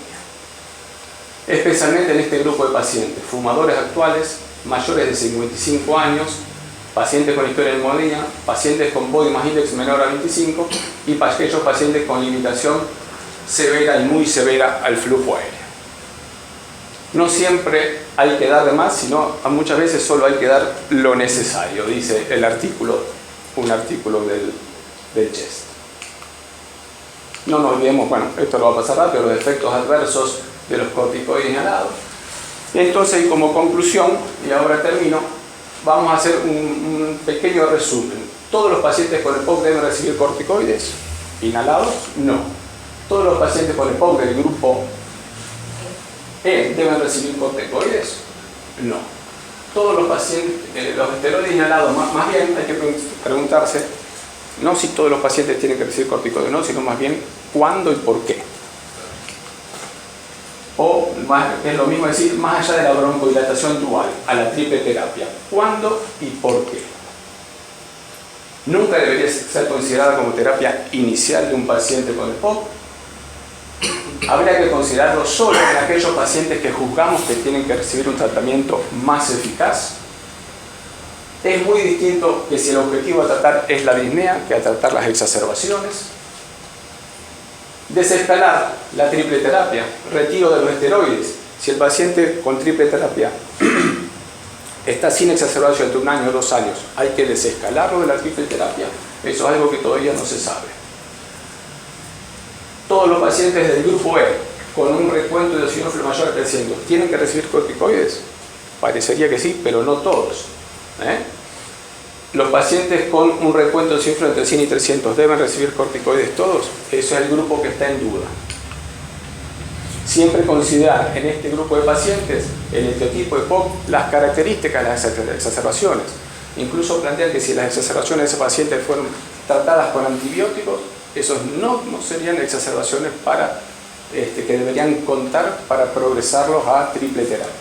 Especialmente en este grupo de pacientes, fumadores actuales, mayores de 55 años, pacientes con historia de neumonía, pacientes con body mass index menor a 25 y aquellos pacientes con limitación severa y muy severa al flujo aéreo. No siempre hay que dar de más, sino muchas veces solo hay que dar lo necesario, dice el artículo, un artículo del CHEST. No nos olvidemos, bueno, esto lo va a pasar rápido, los efectos adversos de los corticoides inhalados. Y entonces, como conclusión, y ahora termino, vamos a hacer un pequeño resumen. ¿Todos los pacientes con EPOC deben recibir corticoides inhalados? No. ¿Todos los pacientes con EPOC del grupo E deben recibir corticoides? No. Todos los pacientes, los esteroides inhalados, más bien hay que preguntarse, no si todos los pacientes tienen que recibir corticoides, no, sino más bien cuándo y por qué. O, es lo mismo decir, más allá de la broncodilatación dual, a la triple terapia. ¿Cuándo y por qué? Nunca debería ser considerada como terapia inicial de un paciente con EPOC. Habría que considerarlo solo en aquellos pacientes que juzgamos que tienen que recibir un tratamiento más eficaz. Es muy distinto que si el objetivo a tratar es la disnea que a tratar las exacerbaciones. Desescalar la triple terapia, retiro de los esteroides. Si el paciente con triple terapia está sin exacerbación de 1 año o 2 años, hay que desescalarlo de la triple terapia. Eso es algo que todavía no se sabe. Todos los pacientes del grupo E con un recuento de eosinófilo mayor a 300 ¿tienen que recibir corticoides? Parecería que sí, pero no todos. Los pacientes con un recuento de eosinófilo entre 100 y 300 ¿deben recibir corticoides todos? Eso es el grupo que está en duda. Siempre considerar en este grupo de pacientes el estereotipo EPOC, las características de las exacerbaciones. Incluso plantean que si las exacerbaciones de ese paciente fueron tratadas con antibióticos, esos no serían exacerbaciones que deberían contar para progresarlos a triple terapia.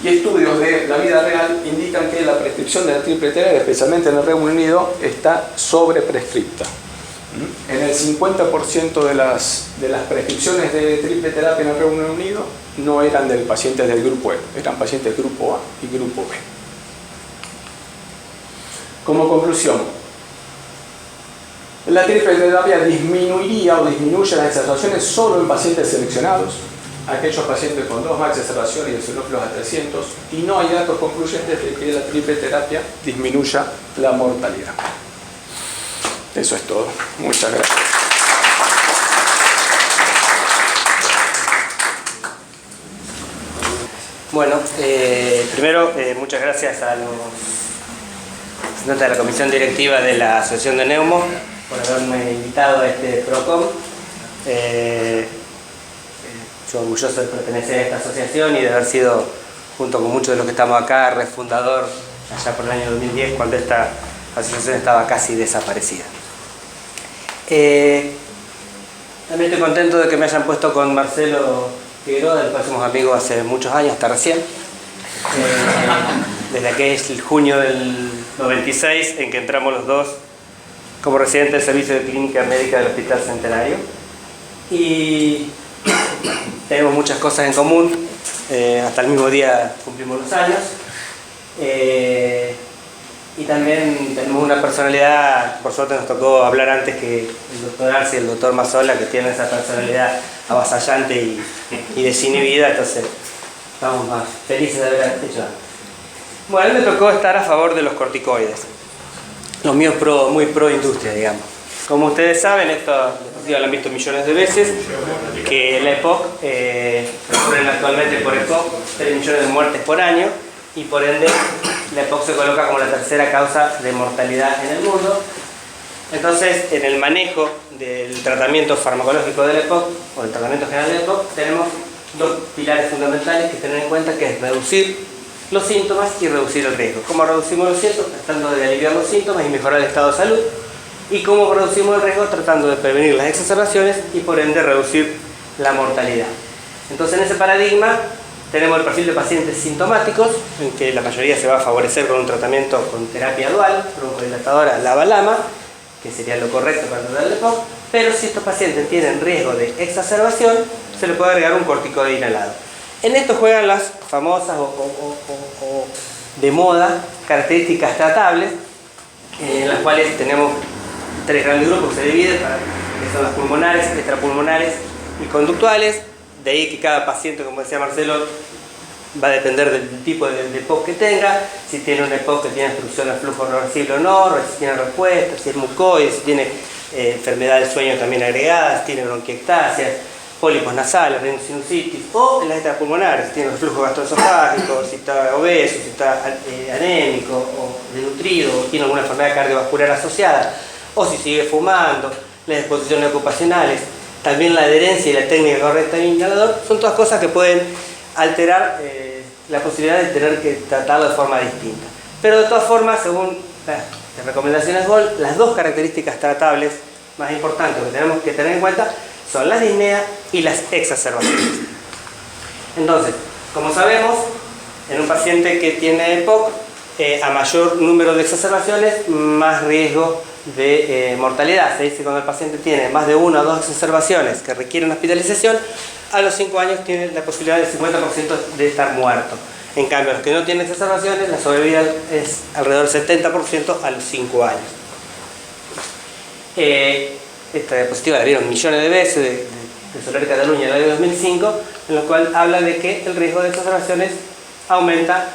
Y estudios de la vida real indican que la prescripción de la triple terapia, especialmente en el Reino Unido, está sobreprescripta. En el 50% de las prescripciones de triple terapia en el Reino Unido no eran de pacientes del grupo E, eran pacientes del grupo A y grupo B. Como conclusión, la triple terapia disminuiría o disminuye las exacerbaciones solo en pacientes seleccionados, aquellos pacientes con 2 exacerbaciones y eosinófilos a 300, y no hay datos concluyentes de que la triple terapia disminuya la mortalidad. Eso es todo. Muchas gracias. Bueno, primero, muchas gracias a los representantes de la comisión directiva de la Asociación de Neumo por haberme invitado a este PROCOM. Yo orgulloso de pertenecer a esta asociación y de haber sido, junto con muchos de los que estamos acá, refundador allá por el año 2010, cuando esta asociación estaba casi desaparecida. También estoy contento de que me hayan puesto con Marcelo Figueroa, del cual somos amigos hace muchos años, hasta recién. Desde que es el junio del 96, en que entramos los dos como residentes del Servicio de Clínica Médica del Hospital Centenario. Y tenemos muchas cosas en común, hasta el mismo día cumplimos los años. Y también tenemos una personalidad, por suerte nos tocó hablar antes que el doctor Arce y el doctor Mazzola, que tienen esa personalidad avasallante y desinhibida, entonces estamos más felices de haber hecho algo. Bueno, a mí me tocó estar a favor de los corticoides. Los míos muy pro industria, digamos. Como ustedes saben, esto lo han visto millones de veces, que la EPOC, ocurren actualmente por EPOC 3 millones de muertes por año, y por ende la EPOC se coloca como la tercera causa de mortalidad en el mundo. Entonces, en el manejo del tratamiento farmacológico de la EPOC, o del tratamiento general de la EPOC, tenemos 2 pilares fundamentales que tener en cuenta, que es reducir los síntomas y reducir el riesgo. ¿Cómo reducimos los síntomas? Tratando de aliviar los síntomas y mejorar el estado de salud. ¿Y cómo reducimos el riesgo? Tratando de prevenir las exacerbaciones y por ende reducir la mortalidad. Entonces, en ese paradigma tenemos el perfil de pacientes sintomáticos, en que la mayoría se va a favorecer con un tratamiento con terapia dual, broncodilatadora LABA-LAMA, que sería lo correcto para tratar el EPOC, pero si estos pacientes tienen riesgo de exacerbación, se le puede agregar un corticoide inhalado. En esto juegan las famosas o de moda características tratables, en las cuales tenemos tres grandes grupos que se dividen, que son las pulmonares, extrapulmonares y conductuales. De ahí que cada paciente, como decía Marcelo, va a depender del tipo de EPOC que tenga, si tiene un EPOC que tiene obstrucción al flujo reversible o no, si tiene respuesta, si es mucoide, si tiene enfermedad del sueño también agregada, si tiene bronquiectasia, pólipos nasales, rhinosinusitis, o en las extrapulmonares, si tiene reflujo gastroesofágico, si está obeso, si está anémico o desnutrido, o tiene alguna enfermedad cardiovascular asociada, o si sigue fumando, las exposiciones ocupacionales, también la adherencia y la técnica correcta del inhalador, son todas cosas que pueden alterar la posibilidad de tener que tratarlo de forma distinta. Pero de todas formas, según las recomendaciones GOLD, las dos características tratables más importantes que tenemos que tener en cuenta son la disnea y las exacerbaciones. Entonces, como sabemos, en un paciente que tiene EPOC, a mayor número de exacerbaciones, más riesgo de mortalidad. Se dice que cuando el paciente tiene más de 1 o 2 exacerbaciones que requieren hospitalización, a los 5 años tiene la posibilidad del 50% de estar muerto. En cambio, los que no tienen exacerbaciones, la sobrevida es alrededor del 70% a los 5 años. Esta diapositiva la vieron millones de veces de Soler Cataluña en el año 2005, en lo cual habla de que el riesgo de exacerbaciones aumenta,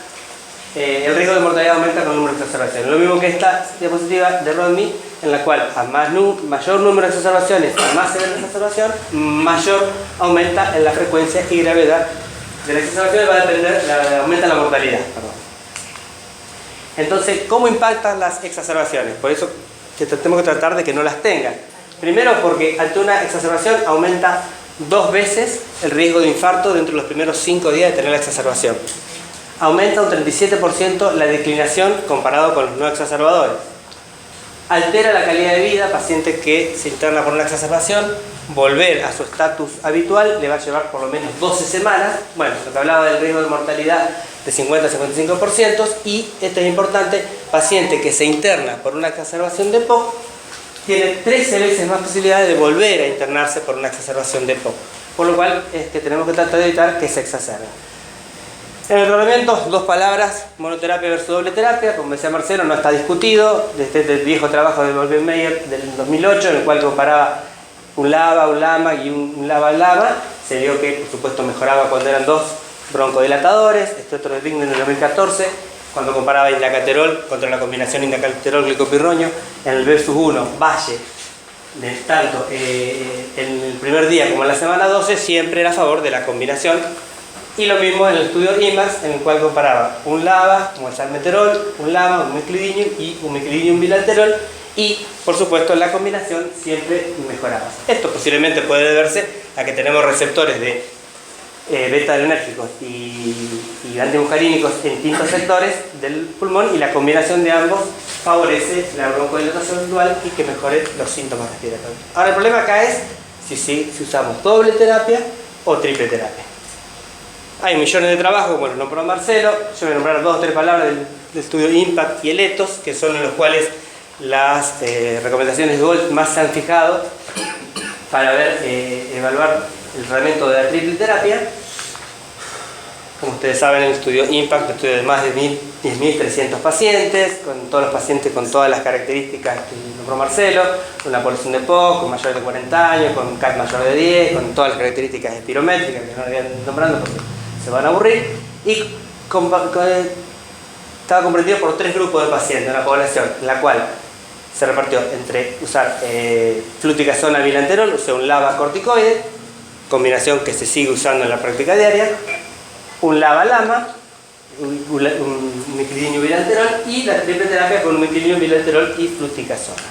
el riesgo de mortalidad aumenta con el número de exacerbaciones. Lo mismo que esta diapositiva de Rodney, en la cual a mayor número de exacerbaciones, a más severa la exacerbación, mayor aumenta en la frecuencia y gravedad de las exacerbaciones, va a depender, aumenta la mortalidad. Perdón. Entonces, ¿cómo impactan las exacerbaciones? Por eso que tenemos que tratar de que no las tengan. Primero, porque ante una exacerbación aumenta 2 veces el riesgo de infarto dentro de los primeros 5 días de tener la exacerbación. Aumenta un 37% la declinación comparado con los no exacerbadores. Altera la calidad de vida, paciente que se interna por una exacerbación, volver a su estatus habitual le va a llevar por lo menos 12 semanas. Bueno, lo que hablaba del riesgo de mortalidad de 50 a 55%, y esto es importante, paciente que se interna por una exacerbación de EPOC tiene 13 veces más posibilidades de volver a internarse por una exacerbación de EPOC, por lo cual es que tenemos que tratar de evitar que se exacerbe. En el tratamiento, 2 palabras, monoterapia versus doble terapia. Como decía Marcelo, no está discutido, desde el viejo trabajo de Wolfgang-Meyer del 2008, en el cual comparaba un LABA, un LAMA y un LABA-LAMA, se vio que por supuesto mejoraba cuando eran 2 broncodilatadores. Este otro de Bigner en el 2014, cuando comparaba indacaterol contra la combinación indacaterol-glicopirroño, en el versus 1, Valle, tanto en el primer día como en la semana 12, siempre era a favor de la combinación. Y lo mismo en el estudio IMAX, en el cual comparaba un LABA, un salmeterol, un LAMA, un miclidinium y un miclidinium bilaterol, y por supuesto la combinación siempre mejoraba. Esto posiblemente puede deberse a que tenemos receptores de beta-adrenérgicos y antimuscarínicos en distintos sectores del pulmón, y la combinación de ambos favorece la broncodilatación dual y que mejore los síntomas respiratorios. Ahora el problema acá es si usamos doble terapia o triple terapia. Hay millones de trabajos, como los nombró Marcelo. Yo voy a nombrar 2 o 3 palabras del estudio IMPACT y el ETHOS, que son en los cuales las recomendaciones de GOLD más se han fijado para evaluar el tratamiento de la triple terapia. Como ustedes saben, el estudio IMPACT, estudio de más de 10.300 pacientes, con todos los pacientes con todas las características que nombró Marcelo, con una población de EPOC, con mayor de 40 años, con un CAT mayor de 10, con todas las características espirométricas que no voy a ir nombrando porque se van a aburrir, y estaba comprendido por 3 grupos de pacientes, una población en la cual se repartió entre usar fluticasona bilanterol, o sea un LABA corticoide, combinación que se sigue usando en la práctica diaria, un LABA-LAMA, un miclidinium bilanterol, y la triple terapia con un miclidinium bilanterol y fluticasona.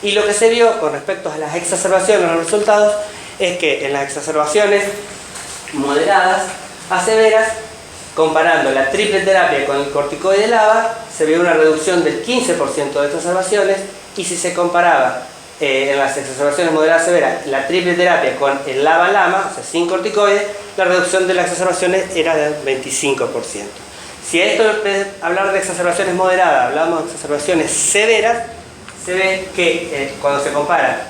Y lo que se vio con respecto a las exacerbaciones, los resultados, es que en las exacerbaciones moderadas a severas comparando la triple terapia con el corticoide LABA, se vio una reducción del 15% de exacerbaciones, y si se comparaba en las exacerbaciones moderadas severas la triple terapia con el LABA-LAMA, o sea, sin corticoide, la reducción de las exacerbaciones era del 25%. Si a esto de hablar de exacerbaciones moderadas hablamos de exacerbaciones severas, se ve que cuando se compara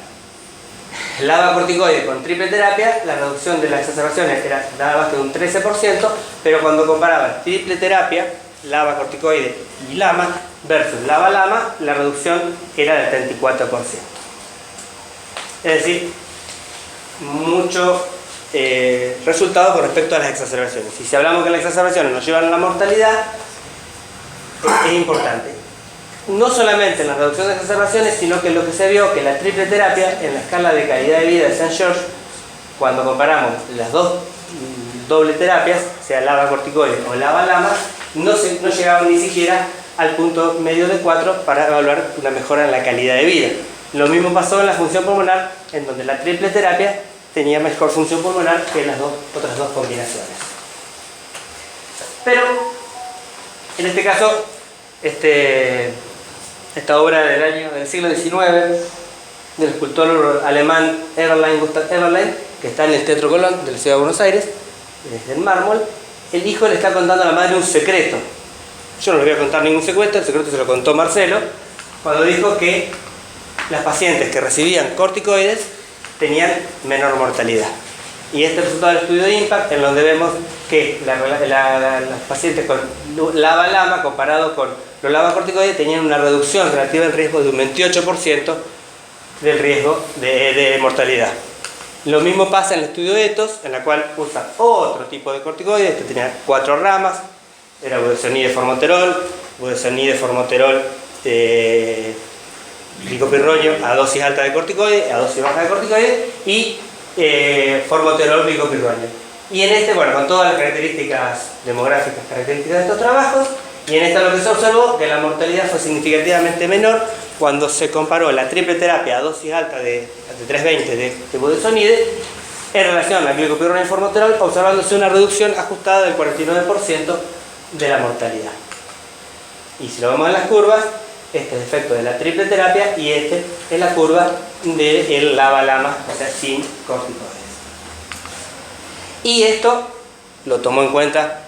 LABA corticoide con triple terapia, la reducción de las exacerbaciones era nada más que de un 13%, pero cuando comparaba triple terapia, LABA corticoide y LAMA versus LABA-LAMA, la reducción era del 34%. Es decir, mucho resultado con respecto a las exacerbaciones. Y si hablamos que las exacerbaciones nos llevan a la mortalidad, es importante. No solamente en la reducción de exacerbaciones, sino que lo que se vio que la triple terapia en la escala de calidad de vida de St. George, cuando comparamos las dos doble terapias, sea LABA corticoide o LABA-LAMA, no llegaban ni siquiera al punto medio de 4 para evaluar una mejora en la calidad de vida. Lo mismo pasó en la función pulmonar, en donde la triple terapia tenía mejor función pulmonar que las otras dos combinaciones. Pero, en este caso, esta obra del siglo XIX, del escultor alemán Gustav Eberlein, que está en el Teatro Colón de la Ciudad de Buenos Aires, desde el mármol, el hijo le está contando a la madre un secreto. Yo no le voy a contar ningún secreto, el secreto se lo contó Marcelo, cuando dijo que las pacientes que recibían corticoides tenían menor mortalidad. Y este resultado del estudio de IMPACT, en donde vemos que las pacientes con LABA-LAMA comparado con los LABA corticoides tenían una reducción relativa del riesgo de un 28% del riesgo de mortalidad. Lo mismo pasa en el estudio de ETOS, en la cual usa otro tipo de corticoides, que tenía 4 ramas, era budesonide formoterol, budesonide formoterol glicopirroño a dosis alta de corticoide, a dosis baja de corticoide, y formoterol glicopirroño. Y en este, bueno, con todas las características demográficas características de estos trabajos, y en esta lo que se observó, que la mortalidad fue significativamente menor cuando se comparó la triple terapia a dosis alta de 320 de budesonide en relación al glicopirroño y formoterol, observándose una reducción ajustada del 49% de la mortalidad. Y si lo vemos en las curvas, este es el efecto de la triple terapia y este es la curva del LABA-LAMA, o sea, sin corticoides. Y esto lo tomó en cuenta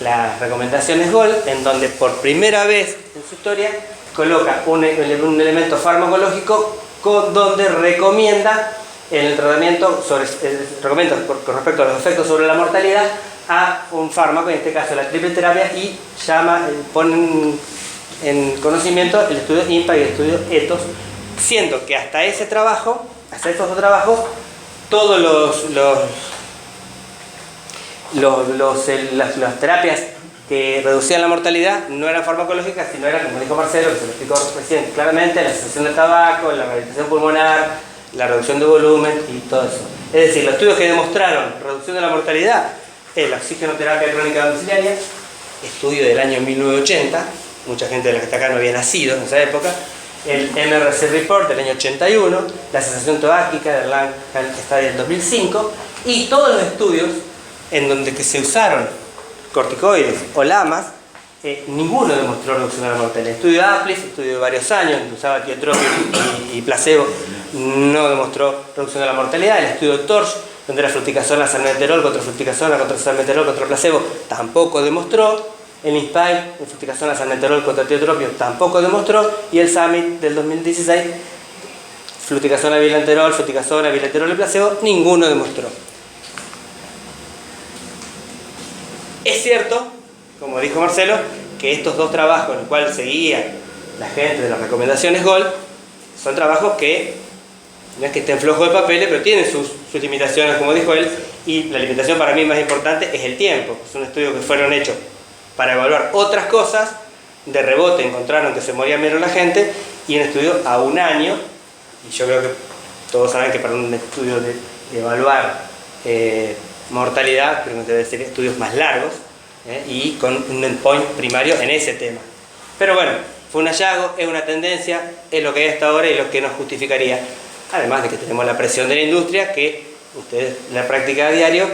las recomendaciones GOLD, en donde por primera vez en su historia coloca un elemento farmacológico donde recomienda en el tratamiento recomienda con respecto a los efectos sobre la mortalidad a un fármaco, en este caso la triple terapia, y pone en conocimiento el estudio IMPACT y el estudio ETOS, siendo que hasta estos dos trabajos, todos las terapias que reducían la mortalidad no eran farmacológicas, sino eran, como dijo Marcelo, que se lo explicó recién claramente, la cesación del tabaco, la rehabilitación pulmonar, la reducción de volumen y todo eso. Es decir, los estudios que demostraron reducción de la mortalidad, la oxigenoterapia crónica domiciliaria, estudio del año 1980, mucha gente de la que está acá no había nacido en esa época, el MRC Report del año 81, la cesación tabáquica del Lung Study del 2005, y todos los estudios en donde que se usaron corticoides o LAMAs, ninguno demostró reducción de la mortalidad. El estudio APLIS, estudio de varios años, donde usaba tiotropio y placebo, no demostró reducción de la mortalidad. El estudio TORCH, donde era fluticasona, salmeterol contra fluticasona, contra salmeterol, contra placebo, tampoco demostró. El INSPIRE, el fluticasona, salmeterol contra tiotropio, tampoco demostró. Y el SUMMIT del 2016, fluticasona, bilanterol, fluticasona, bilanterol y placebo, ninguno demostró. Es cierto, como dijo Marcelo, que estos dos trabajos en los cuales seguía la gente de las recomendaciones GOLD son trabajos que no es que estén flojos de papeles, pero tienen sus limitaciones, como dijo él, y la limitación para mí más importante es el tiempo. Son estudios que fueron hechos para evaluar otras cosas, de rebote encontraron que se moría menos la gente, y en estudio a un año, y yo creo que todos saben que para un estudio de evaluar mortalidad, pero debe ser estudios más largos y con un endpoint primario en ese tema. Pero bueno, fue un hallazgo, es una tendencia, es lo que hay hasta ahora y lo que nos justificaría. Además de que tenemos la presión de la industria, que ustedes en la práctica a diario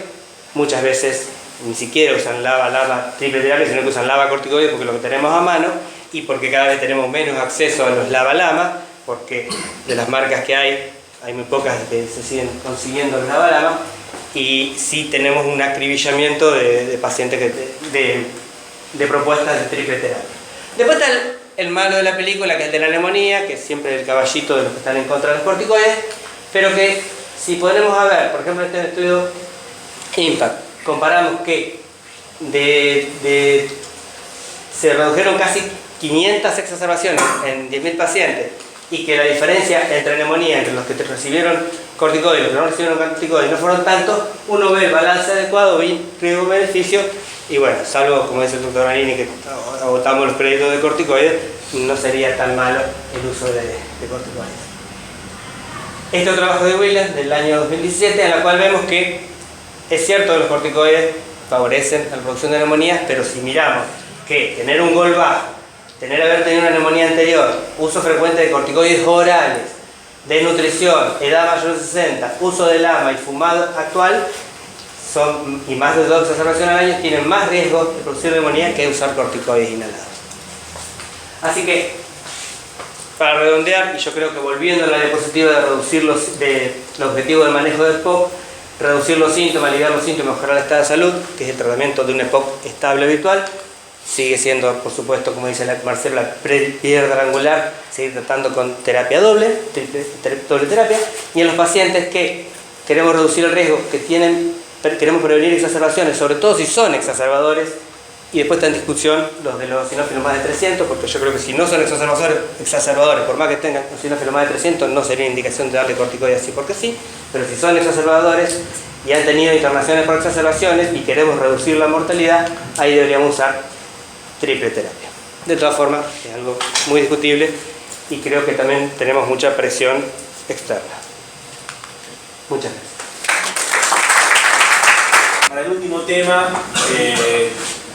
muchas veces ni siquiera usan LABA triple terapia, sino que usan LABA corticoides porque es lo que tenemos a mano y porque cada vez tenemos menos acceso a los LABA-LAMA, porque de las marcas que hay muy pocas que se siguen consiguiendo los LABA-LAMA, y sí tenemos un acribillamiento de pacientes de propuestas de triple terapia. Después está el malo de la película, que es el de la neumonía, que es siempre el caballito de los que están en contra de los corticoides, pero que si ponemos a ver, por ejemplo, este estudio IMPACT, comparamos que se redujeron casi 500 exacerbaciones en 10.000 pacientes y que la diferencia entre neumonía, entre los que recibieron corticoides y los que no recibieron corticoides no fueron tantos, uno ve el balance adecuado, riesgo-beneficio, y bueno, salvo, como dice el doctor Marini, que agotamos los créditos de corticoides, no sería tan malo el uso de corticoides. Este es otro trabajo de Williams del año 2017, en la cual vemos que es cierto que los corticoides favorecen la producción de neumonías, pero si miramos que tener un gol bajo, haber tenido una neumonía anterior, uso frecuente de corticoides orales, desnutrición, edad mayor de 60, uso de LAMA y fumado actual, y más de 2 exacerbaciones al año, tienen más riesgo de producir neumonía que usar corticoides inhalados. Así que, para redondear, y yo creo que volviendo a la diapositiva de reducir el objetivo del manejo del EPOC, reducir los síntomas, aliviar los síntomas, mejorar el estado de salud, que es el tratamiento de un EPOC estable habitual, sigue siendo, por supuesto, como dice Marcelo, la piedra angular, seguir tratando con terapia doble terapia, y en los pacientes que queremos reducir el riesgo, queremos prevenir exacerbaciones, sobre todo si son exacerbadores, y después está en discusión los de los eosinófilos más de 300, porque yo creo que si no son exacerbadores, por más que tengan eosinófilos más de 300, no sería indicación de darle corticoides así porque sí, pero si son exacerbadores y han tenido internaciones por exacerbaciones y queremos reducir la mortalidad, ahí deberíamos usar triple terapia. De todas formas, es algo muy discutible y creo que también tenemos mucha presión externa. Muchas gracias. Para el último tema,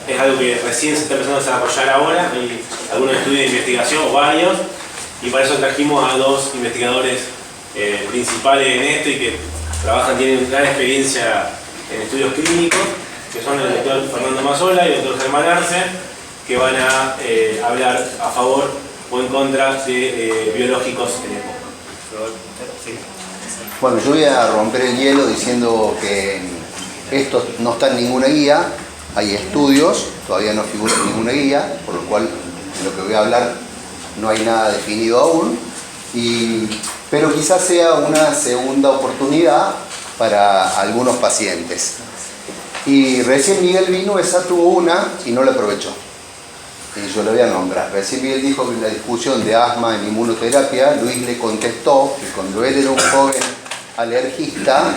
es algo que recién se está empezando a desarrollar ahora, hay algunos estudios de investigación o varios, y para eso trajimos a 2 investigadores principales en esto y que tienen gran experiencia en estudios clínicos, que son el doctor Fernando Mazzola y el doctor Germán Arce, que van a hablar a favor o en contra de biológicos en EPOC. Bueno, yo voy a romper el hielo diciendo que esto no está en ninguna guía, hay estudios, todavía no figura en ninguna guía, por lo cual de lo que voy a hablar no hay nada definido aún, pero quizás sea una segunda oportunidad para algunos pacientes. Y recién Miguel vino, esa tuvo una y no la aprovechó. Y yo le voy a nombrar. Recién Miguel dijo que en la discusión de asma en inmunoterapia, Luis le contestó que cuando él era un joven alergista,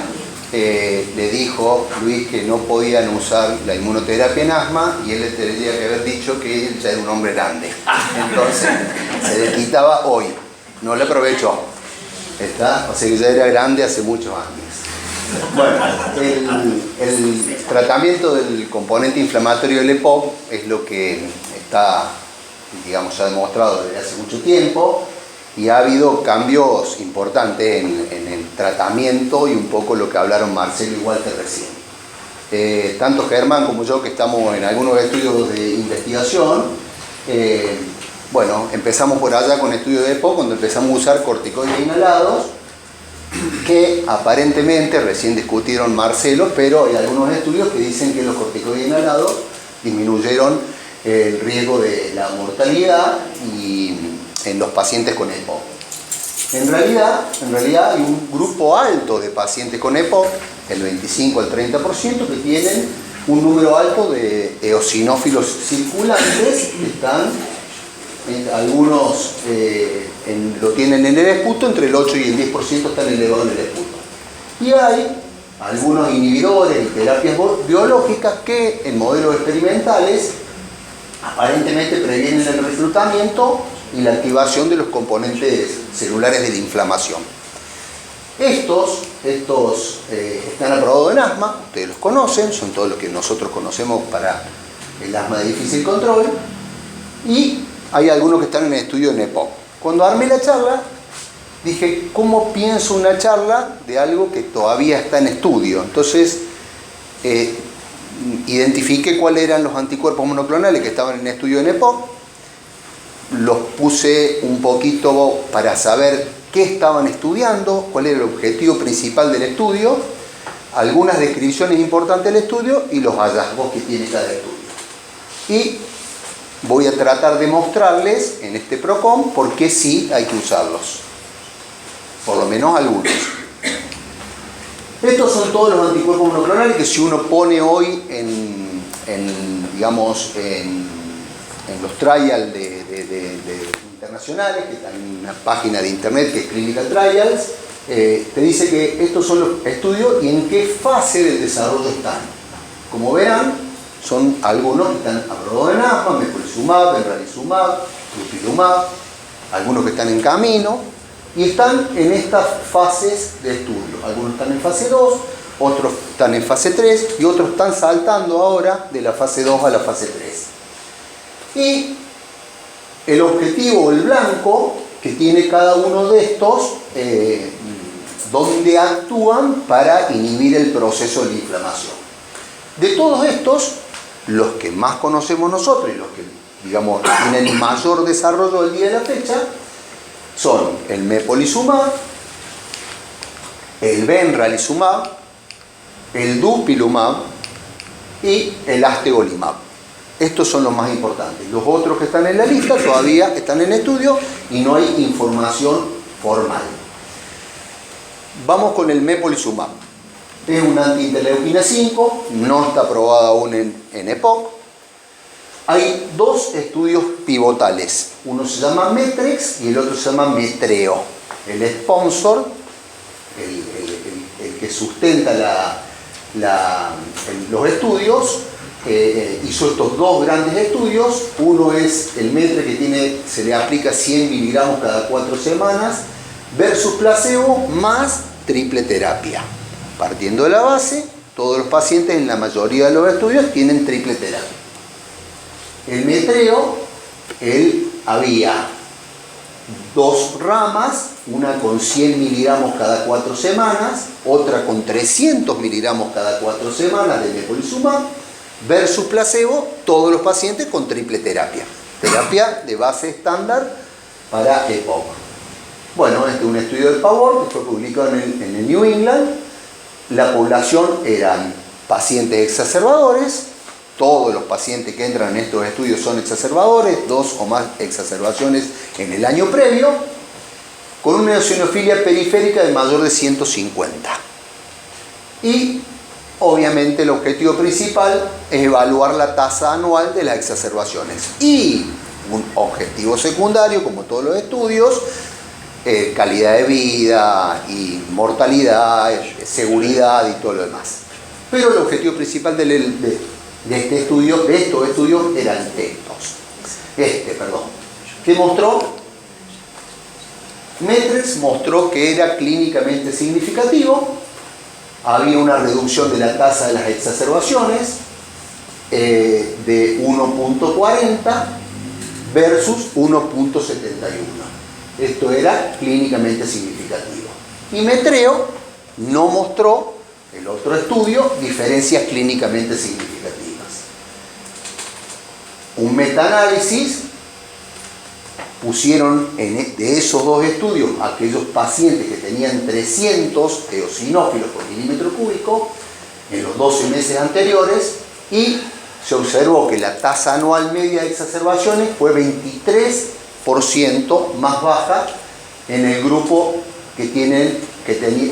le dijo Luis que no podían usar la inmunoterapia en asma y él le tendría que haber dicho que él ya era un hombre grande. Entonces se le quitaba hoy. No le aprovechó. ¿Está? O sea que ya era grande hace muchos años. Bueno, el tratamiento del componente inflamatorio del EPOC es lo que está, digamos, ya demostrado desde hace mucho tiempo y ha habido cambios importantes en el tratamiento y un poco lo que hablaron Marcelo y Walter recién. Tanto Germán como yo, que estamos en algunos estudios de investigación, bueno, empezamos por allá con estudios de EPOC, cuando empezamos a usar corticoides inhalados, que aparentemente, recién discutieron Marcelo, pero hay algunos estudios que dicen que los corticoides inhalados disminuyeron el riesgo de la mortalidad y en los pacientes con EPOC. En realidad hay un grupo alto de pacientes con EPOC, el 25 al 30%, que tienen un número alto de eosinófilos circulantes, que están, algunos lo tienen en el esputo, entre el 8 y el 10% están elevados en el esputo. Y hay algunos inhibidores y terapias biológicas que en modelos experimentales aparentemente previenen el reclutamiento y la activación de los componentes celulares de la inflamación. Estos están aprobados en asma, ustedes los conocen, son todos los que nosotros conocemos para el asma de difícil control, y hay algunos que están en estudio en EPOC. Cuando armé la charla, dije, ¿cómo pienso una charla de algo que todavía está en estudio? Entonces, identifiqué cuáles eran los anticuerpos monoclonales que estaban en estudio en EPOC, los puse un poquito para saber qué estaban estudiando, cuál era el objetivo principal del estudio, algunas descripciones importantes del estudio y los hallazgos que tiene cada estudio. Y voy a tratar de mostrarles en este PROCOM por qué sí hay que usarlos, por lo menos algunos. Estos son todos los anticuerpos monoclonales que si uno pone hoy digamos, en los trials de internacionales, que están en una página de internet que es Clinical Trials, te dice que estos son los estudios y en qué fase del desarrollo están. Como verán, son algunos que están aprobados en asma, mepolizumab, benralizumab, dupilumab, algunos que están en camino y están en estas fases de estudio. Algunos están en fase 2, otros están en fase 3 y otros están saltando ahora de la fase 2 a la fase 3. Y el objetivo, el blanco, que tiene cada uno de estos, donde actúan para inhibir el proceso de la inflamación. De todos estos, los que más conocemos nosotros y los que, digamos, tienen mayor desarrollo del día de la fecha, son el mepolizumab, el benralizumab, el dupilumab y el astegolimab. Estos son los más importantes. Los otros que están en la lista todavía están en estudio y no hay información formal. Vamos con el mepolizumab. Es un anti-interleuquina 5, no está aprobado aún en EPOC. Hay dos estudios pivotales. Uno se llama METREX y el otro se llama METREO. El sponsor, el que sustenta los estudios, hizo estos dos grandes estudios. Uno es el METRE que se le aplica 100 miligramos cada 4 semanas versus placebo más triple terapia. Partiendo de la base, todos los pacientes en la mayoría de los estudios tienen triple terapia. El METREO, había dos ramas, una con 100 miligramos cada 4 semanas, otra con 300 miligramos cada 4 semanas de mepolizumab, versus placebo, todos los pacientes con triple terapia. Terapia de base estándar para EPOC. Bueno, este es un estudio del PAVOR que fue publicado en el New England. La población eran pacientes exacerbadores. Todos los pacientes que entran en estos estudios son exacerbadores, 2 o más exacerbaciones en el año previo, con una eosinofilia periférica de mayor de 150. Y obviamente el objetivo principal es evaluar la tasa anual de las exacerbaciones. Y un objetivo secundario, como todos los estudios, calidad de vida y mortalidad, seguridad y todo lo demás. Pero el objetivo principal de estos estudios eran estos. ¿Qué mostró? METREX mostró que era clínicamente significativo. Había una reducción de la tasa de las exacerbaciones de 1.40 versus 1.71. Esto era clínicamente significativo. Y METREO no mostró, el otro estudio, diferencias clínicamente significativas. Un metaanálisis pusieron de esos dos estudios aquellos pacientes que tenían 300 eosinófilos por milímetro cúbico en los 12 meses anteriores y se observó que la tasa anual media de exacerbaciones fue 23% más baja en el grupo que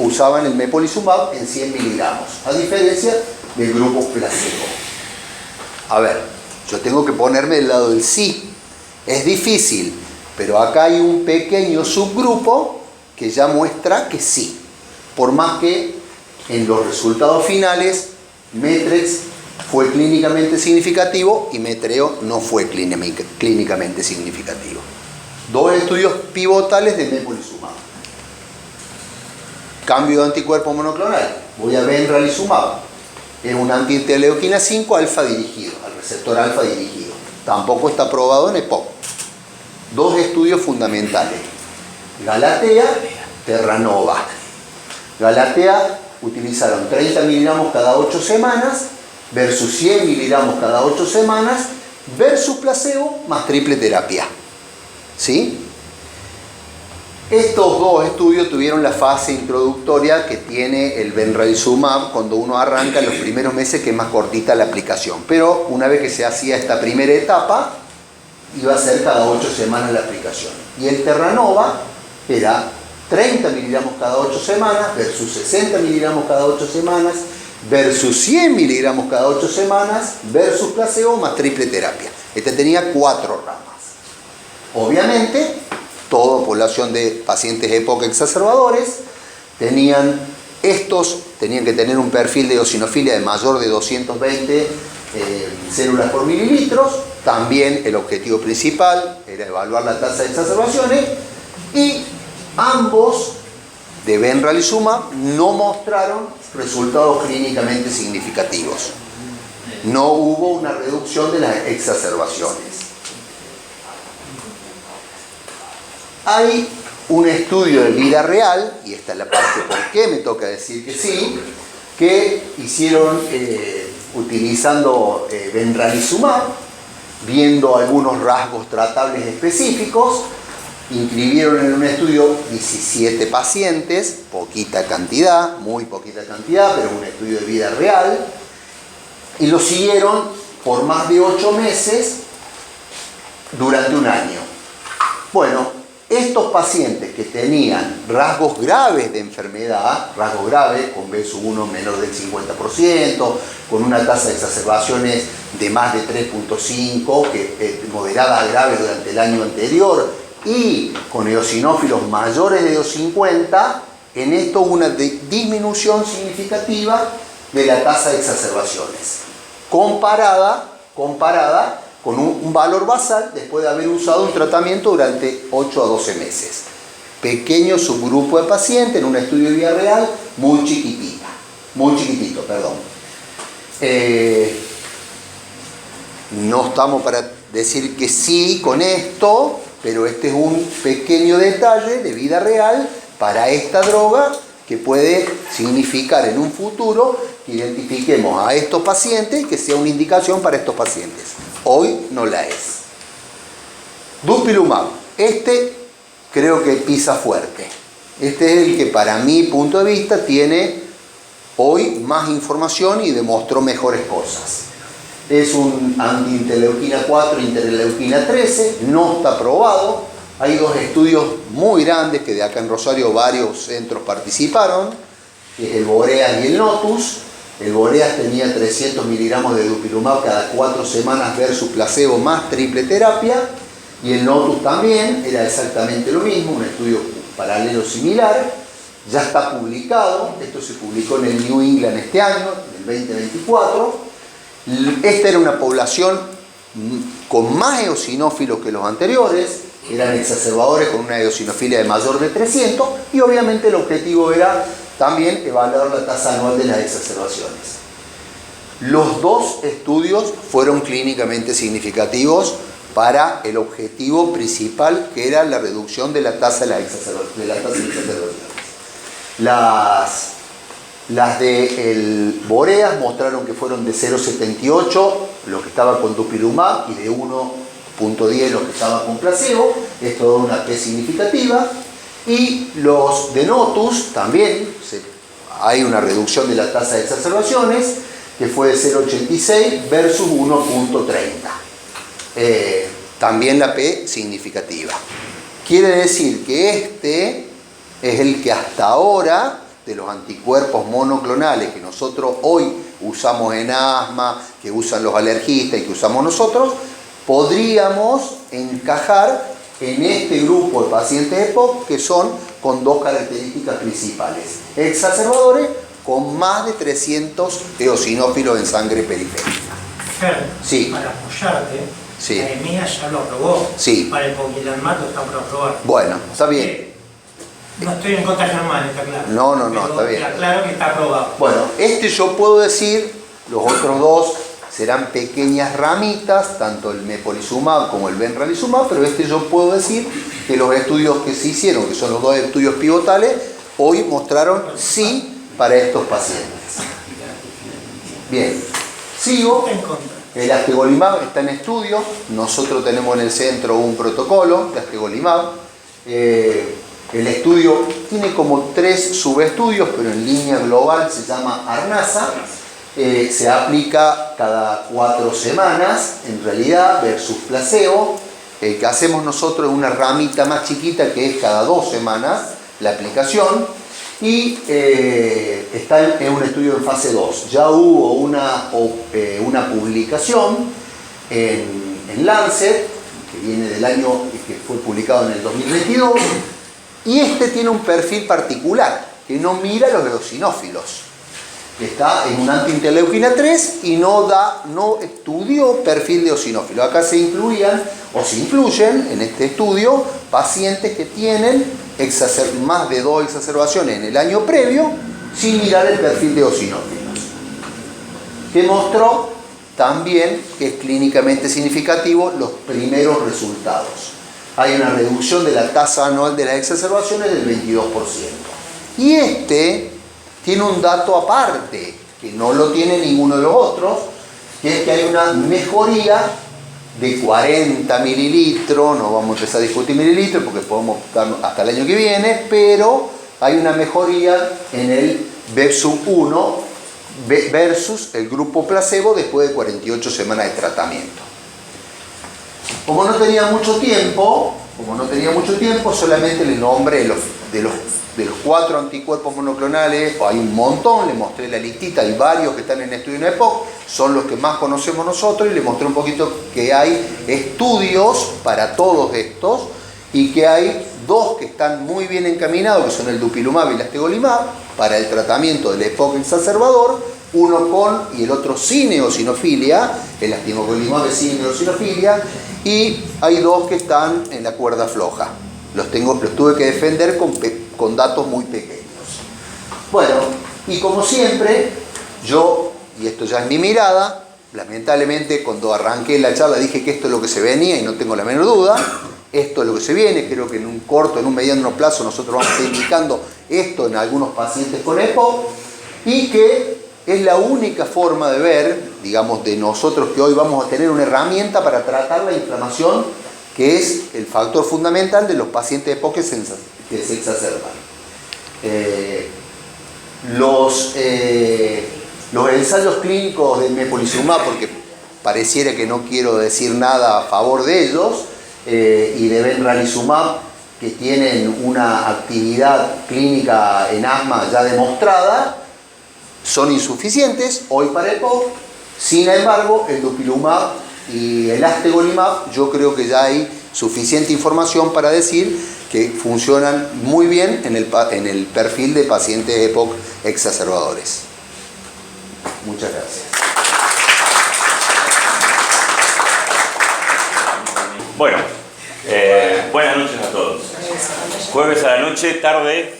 usaban el mepolizumab en 100 miligramos, a diferencia del grupo placebo. A ver, yo tengo que ponerme del lado del sí. Es difícil, pero acá hay un pequeño subgrupo que ya muestra que sí. Por más que en los resultados finales METREX fue clínicamente significativo y METREO no fue clínicamente significativo. Dos estudios pivotales de mepolizumab. Cambio de anticuerpo monoclonal. Voy a benralizumab. Es un anti-interleuquina 5 alfa dirigido, al receptor alfa dirigido. Tampoco está aprobado en EPOC. Dos estudios fundamentales. Galatea, Terranova. Galatea utilizaron 30 miligramos cada 8 semanas versus 100 miligramos cada 8 semanas versus placebo más triple terapia. ¿Sí? Estos dos estudios tuvieron la fase introductoria que tiene el benralizumab cuando uno arranca en los primeros meses, que es más cortita la aplicación. Pero una vez que se hacía esta primera etapa, iba a ser cada 8 semanas la aplicación. Y el Terranova era 30 miligramos cada 8 semanas versus 60 miligramos cada 8 semanas versus 100 miligramos cada 8 semanas versus placebo más triple terapia. Este tenía 4 ramas. Obviamente, toda población de pacientes EPOC exacerbadores tenían que tener un perfil de eosinofilia de mayor de 220 células por mililitros. También el objetivo principal era evaluar la tasa de exacerbaciones, y ambos de benralizumab no mostraron resultados clínicamente significativos. No hubo una reducción de las exacerbaciones. Hay un estudio de vida real, y esta es la parte por qué me toca decir que sí, que hicieron utilizando benralizumab, viendo algunos rasgos tratables específicos. Inscribieron en un estudio 17 pacientes, poquita cantidad, muy poquita cantidad, pero un estudio de vida real, y lo siguieron por más de 8 meses durante un año. Bueno, estos pacientes que tenían rasgos graves de enfermedad, rasgos graves con B1 menor del 50%, con una tasa de exacerbaciones de más de 3.5, que moderada a grave durante el año anterior, y con eosinófilos mayores de 250, en esto hubo una disminución significativa de la tasa de exacerbaciones, comparada con un valor basal después de haber usado un tratamiento durante 8 a 12 meses. Pequeño subgrupo de pacientes en un estudio de vida real muy chiquitito, perdón. No estamos para decir que sí con esto, pero este es un pequeño detalle de vida real para esta droga que puede significar en un futuro que identifiquemos a estos pacientes y que sea una indicación para estos pacientes. Hoy no la es. Dupilumab, este creo que pisa fuerte. Este es el que para mi punto de vista tiene hoy más información y demostró mejores cosas. Es un anti-interleuquina 4, interleuquina 13, no está probado. Hay dos estudios muy grandes que de acá en Rosario varios centros participaron, que es el Boreas y el Notus. El Boreas tenía 300 miligramos de dupilumab cada 4 semanas versus placebo más triple terapia, y el Notus también era exactamente lo mismo, un estudio paralelo similar. Ya está publicado, esto se publicó en el New England este año, en el 2024. Esta era una población con más eosinófilos que los anteriores, eran exacerbadores con una eosinofilia de mayor de 300, y obviamente el objetivo era también evaluar la tasa anual de las exacerbaciones. Los dos estudios fueron clínicamente significativos para el objetivo principal, que era la reducción de la tasa de las exacerbaciones. Las de Boreas mostraron que fueron de 0,78 lo que estaba con dupilumab y de 1,10 lo que estaba con placebo. Esto da una P significativa. Y los de Notus también hay una reducción de la tasa de exacerbaciones que fue de 0,86 versus 1,30. También la P significativa. Quiere decir que este es el que hasta ahora, de los anticuerpos monoclonales que nosotros hoy usamos en asma, que usan los alergistas y que usamos nosotros, podríamos encajar en este grupo de pacientes EPOC que son con dos características principales: exacerbadores con más de 300 eosinófilos en sangre periférica. Fer, Sí. para apoyarte, Sí. la EMEA ya lo aprobó. Sí. Para el poquilanmato está por aprobar. Bueno, está bien. No estoy en contra de Germán, está claro. No, Pero está bien. Claro que está aprobado. Bueno, este yo puedo decir, los otros dos serán pequeñas ramitas, tanto el mepolizumab como el benralizumab, pero este yo puedo decir que los estudios que se hicieron, que son los dos estudios pivotales, hoy mostraron sí para estos pacientes. Bien, sigo. En contra. El astegolimab está en estudio. Nosotros tenemos en el centro un protocolo de astegolimab. El estudio tiene como 3 subestudios, pero en línea global se llama ARNASA. Se aplica cada 4 semanas, en realidad, versus placebo. El que hacemos nosotros es una ramita más chiquita que es cada 2 semanas la aplicación. Y está en un estudio en fase 2. Ya hubo una publicación en Lancet, que viene del año, que fue publicado en el 2022, y este tiene un perfil particular, que no mira a los eosinófilos. Está en un antiinterleuquina 3 y no estudió perfil de eosinófilo. Acá se incluían, o se incluyen en este estudio, pacientes que tienen más de 2 exacerbaciones en el año previo, sin mirar el perfil de eosinófilos. Que mostró también que es clínicamente significativo los primeros resultados. Hay una reducción de la tasa anual de las exacerbaciones del 22%. Y este tiene un dato aparte, que no lo tiene ninguno de los otros, que es que hay una mejoría de 40 mililitros, no vamos a empezar a discutir mililitros porque podemos dar hasta el año que viene, pero hay una mejoría en el BEP-1 versus el grupo placebo después de 48 semanas de tratamiento. Como no tenía mucho tiempo, solamente le nombré de los 4 anticuerpos monoclonales, hay un montón, le mostré la listita, hay varios que están en estudio en EPOC, son los que más conocemos nosotros, y le mostré un poquito que hay estudios para todos estos, y que hay 2 que están muy bien encaminados, que son el dupilumab y el astegolimab, para el tratamiento del EPOC exacerbador, uno con y el otro sin eosinofilia, el astegolimab es sin eosinofilia, y hay 2 que están en la cuerda floja. Los tuve que defender con datos muy pequeños. Bueno, y como siempre, yo, y esto ya es mi mirada, lamentablemente cuando arranqué la charla dije que esto es lo que se venía y no tengo la menor duda, esto es lo que se viene, creo que en un corto, en un mediano plazo nosotros vamos a estar indicando esto en algunos pacientes con EPOC, y que es la única forma de ver, digamos, de nosotros que hoy vamos a tener una herramienta para tratar la inflamación, que es el factor fundamental de los pacientes de EPOC que se exacerban. Los ensayos clínicos de mepolizumab, porque pareciera que no quiero decir nada a favor de ellos, y de benralizumab, que tienen una actividad clínica en asma ya demostrada, son insuficientes hoy para EPOC. Sin embargo, el dupilumab y el astegolimab, yo creo que ya hay suficiente información para decir que funcionan muy bien en el perfil de pacientes EPOC exacerbadores. Muchas gracias. Bueno, buenas noches a todos. Jueves a la noche, tarde,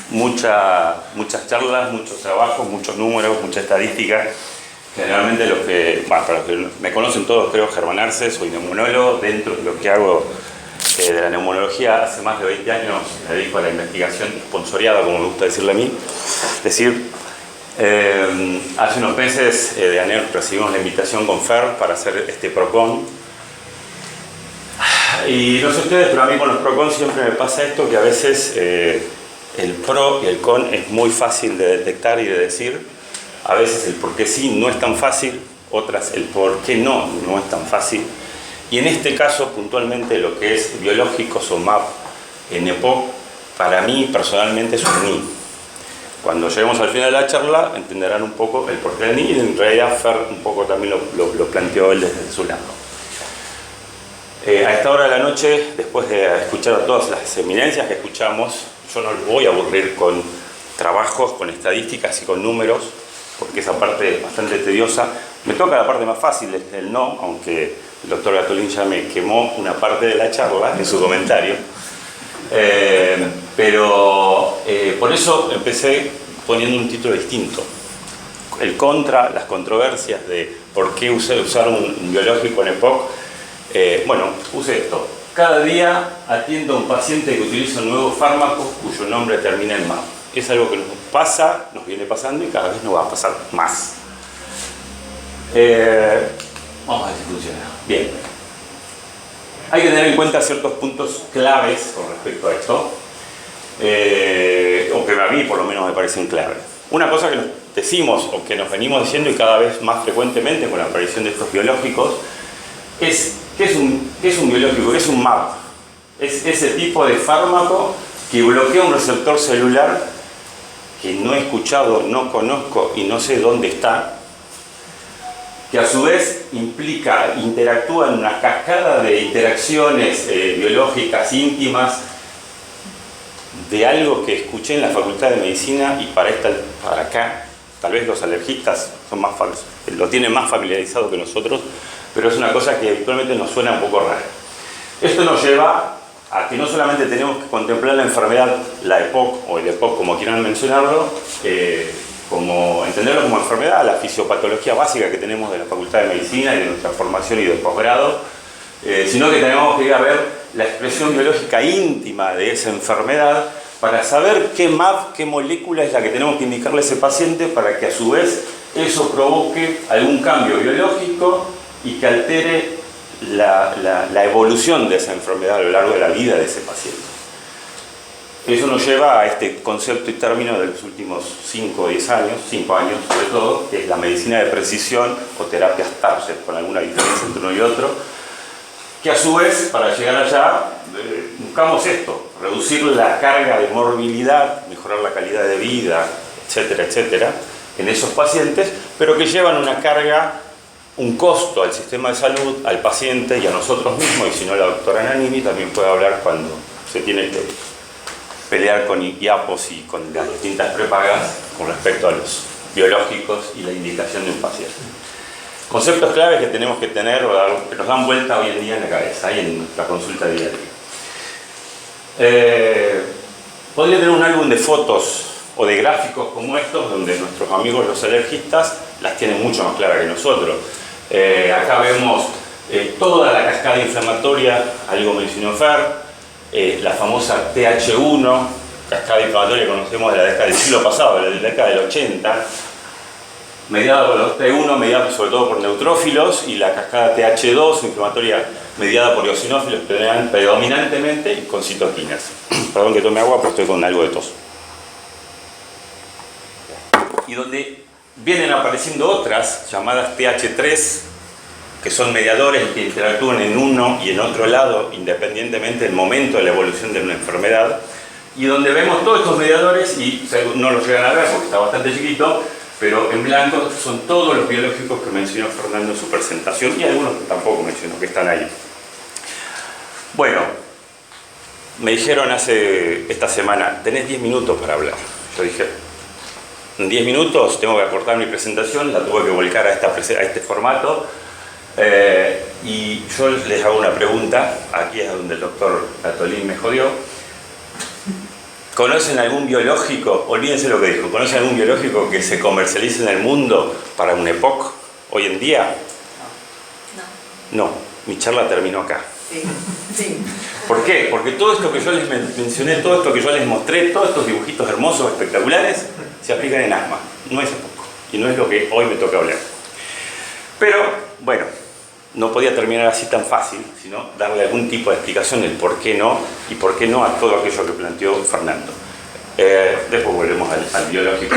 muchas charlas, muchos trabajos, muchos números, mucha estadística. Generalmente para los que me conocen todos, creo, Germán Arce, soy neumonólogo. Dentro de lo que hago de la neumonología, hace más de 20 años me dedico a la investigación sponsoreada, como me gusta decirle a mí. Es decir, hace unos meses de ANER recibimos la invitación con FER para hacer este PROCON. Y no sé ustedes, pero a mí con los PROCON siempre me pasa esto, que a veces el PRO y el CON es muy fácil de detectar y de decir. A veces el por qué sí no es tan fácil, otras el por qué no es tan fácil. Y en este caso, puntualmente, lo que es biológicos o MAP en EPOC, para mí personalmente es un ni. Cuando lleguemos al final de la charla, entenderán un poco el por qué del ni, y en realidad Fer un poco también lo planteó él desde su lado. A esta hora de la noche, después de escuchar a todas las eminencias que escuchamos, yo no los voy a aburrir con trabajos, con estadísticas y con números, porque esa parte es bastante tediosa. Me toca la parte más fácil, el no, aunque el doctor Gatolín ya me quemó una parte de la charla en su comentario. Pero por eso empecé poniendo un título distinto. El contra, las controversias de por qué usar un biológico en EPOC. Bueno, use esto. Cada día atiendo a un paciente que utiliza un nuevo fármaco cuyo nombre termina en MAP. es algo que nos pasa, nos viene pasando y cada vez nos va a pasar más. Vamos a ver si funciona. Bien. Hay que tener en cuenta ciertos puntos claves con respecto a esto, o que a mí por lo menos me parecen claves. Una cosa que nos decimos o que nos venimos diciendo y cada vez más frecuentemente con la aparición de estos biológicos es ¿qué es un biológico? ¿Qué es un MAP? Es ese tipo de fármaco que bloquea un receptor celular que no he escuchado, no conozco y no sé dónde está, que a su vez interactúa en una cascada de interacciones biológicas íntimas de algo que escuché en la Facultad de Medicina y para acá, tal vez los alergistas lo tienen más familiarizado que nosotros, pero es una cosa que habitualmente nos suena un poco rara. Esto nos lleva a que no solamente tenemos que contemplar la enfermedad, la EPOC o el EPOC como quieran mencionarlo, como entenderlo como enfermedad, la fisiopatología básica que tenemos de la Facultad de Medicina y de nuestra formación y de posgrado, sino que tenemos que ir a ver la expresión biológica íntima de esa enfermedad para saber qué MAP, qué molécula es la que tenemos que indicarle a ese paciente para que a su vez eso provoque algún cambio biológico y que altere la evolución de esa enfermedad a lo largo de la vida de ese paciente. Eso nos lleva a este concepto y término de los últimos 5 o 10 años, 5 años sobre todo, que es la medicina de precisión o terapias Target, con alguna diferencia entre uno y otro, que a su vez, para llegar allá, buscamos esto, reducir la carga de morbilidad, mejorar la calidad de vida, etcétera, etcétera, en esos pacientes, pero que llevan una carga, un costo al sistema de salud, al paciente y a nosotros mismos, y si no la doctora Nanini también puede hablar cuando se tiene que pelear con IAPOS y con las distintas prepagas con respecto a los biológicos y la indicación de un paciente. Conceptos claves que tenemos que tener o que nos dan vuelta hoy en día en la cabeza y en nuestra consulta diaria. Podría tener un álbum de fotos o de gráficos como estos, donde nuestros amigos los alergistas las tienen mucho más claras que nosotros. Acá vemos toda la cascada inflamatoria, algo mencionó Fer, la famosa TH1, cascada inflamatoria que conocemos de la década del siglo pasado, de la década del 80, mediada por los T1, mediada sobre todo por neutrófilos, y la cascada TH2, inflamatoria mediada por eosinófilos, predominantemente y con citoquinas. Perdón que tome agua, pero estoy con algo de tos. Y donde vienen apareciendo otras, llamadas TH3, que son mediadores que interactúan en uno y en otro lado, independientemente del momento de la evolución de una enfermedad, y donde vemos todos estos mediadores, y no los llegan a ver porque está bastante chiquito, pero en blanco son todos los biológicos que mencionó Fernando en su presentación, y algunos que tampoco mencionó, que están ahí. Bueno, me dijeron esta semana, tenés 10 minutos para hablar. Yo dije, en 10 minutos tengo que acortar mi presentación, la tuve que volcar a este formato, y yo les hago una pregunta, aquí es donde el doctor Atolín me jodió. ¿Conocen algún biológico, olvídense lo que dijo, ¿conocen algún biológico que se comercialice en el mundo para un EPOC hoy en día? No, mi charla terminó acá. Sí. ¿Por qué? Porque todo esto que yo les mencioné, todo esto que yo les mostré, todos estos dibujitos hermosos, espectaculares, se aplican en asma, no es EPOC, y no es lo que hoy me toca hablar. Pero, bueno, no podía terminar así tan fácil, sino darle algún tipo de explicación del por qué no y por qué no a todo aquello que planteó Fernando. Después volvemos al biológico.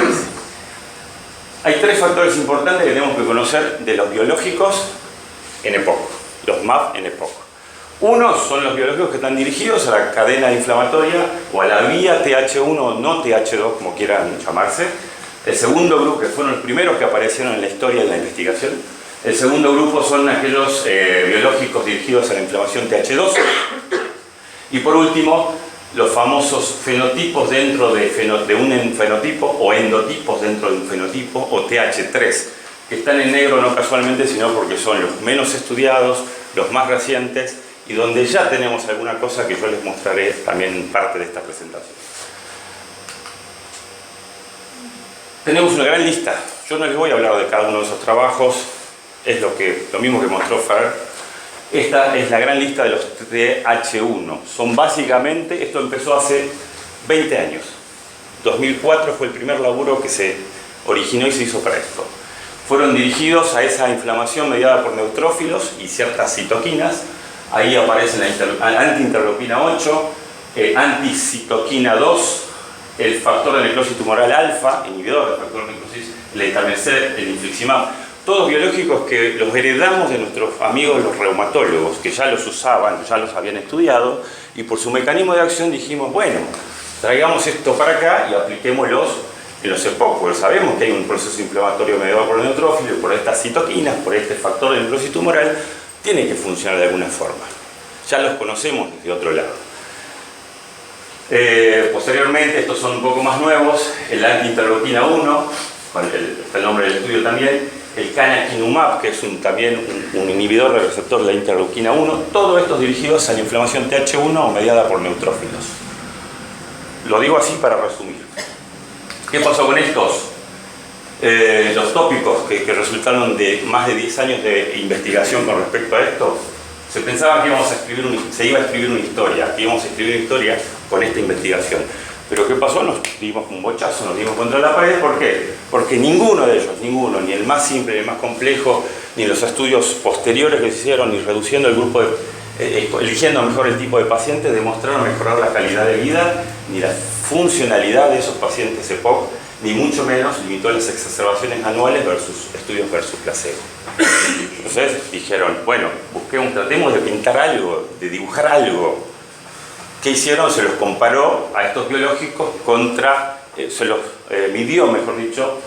Hay 3 factores importantes que tenemos que conocer de los biológicos en EPOC, los MAP en EPOC. Uno son los biológicos que están dirigidos a la cadena inflamatoria o a la vía TH1 o no TH2, como quieran llamarse. El segundo grupo, que fueron los primeros que aparecieron en la historia de la investigación. El segundo grupo son aquellos biológicos dirigidos a la inflamación TH2. Y por último, los famosos fenotipos dentro de un fenotipo o endotipos dentro de un fenotipo o TH3, que están en negro no casualmente, sino porque son los menos estudiados, los más recientes y donde ya tenemos alguna cosa que yo les mostraré también en parte de esta presentación. Tenemos una gran lista. Yo no les voy a hablar de cada uno de esos trabajos. Es lo mismo que mostró Fer. Esta es la gran lista de los TH1. Son básicamente, esto empezó hace 20 años. 2004 fue el primer laburo que se originó y se hizo para esto. Fueron dirigidos a esa inflamación mediada por neutrófilos y ciertas citoquinas. Ahí aparece la antiinterleuquina 8, anticitoquina 2, el factor de necrosis tumoral alfa, inhibidor del factor de necrosis, el etanercept, el infliximab, todos biológicos que los heredamos de nuestros amigos los reumatólogos, que ya los usaban, ya los habían estudiado, y por su mecanismo de acción dijimos, bueno, traigamos esto para acá y apliquémoslos en los EPOC, porque sabemos que hay un proceso inflamatorio mediado por el neutrófilo y por estas citoquinas, por este factor de necrosis tumoral, tiene que funcionar de alguna forma. Ya los conocemos desde otro lado. Posteriormente, estos son un poco más nuevos, el antiinterleuquina 1, está el nombre del estudio también, el canakinumab, que es también un inhibidor del receptor de la interleuquina 1, todos estos dirigidos a la inflamación TH1 mediada por neutrófilos. Lo digo así para resumir. ¿Qué pasó con estos? Los tópicos que resultaron de más de 10 años de investigación con respecto a esto, se pensaba que se iba a escribir una historia, que íbamos a escribir una historia con esta investigación. Pero ¿qué pasó? Nos dimos un bochazo, nos dimos contra la pared. ¿Por qué? Porque ninguno de ellos, ni el más simple, ni el más complejo, ni los estudios posteriores que se hicieron, ni reduciendo el grupo, eligiendo mejor el tipo de pacientes, demostraron mejorar la calidad de vida, ni la funcionalidad de esos pacientes EPOC, ni mucho menos limitó las exacerbaciones anuales versus estudios versus placebo. Entonces dijeron, bueno, tratemos de pintar algo, de dibujar algo. ¿Qué hicieron? Se los comparó a estos biológicos se los midió, mejor dicho,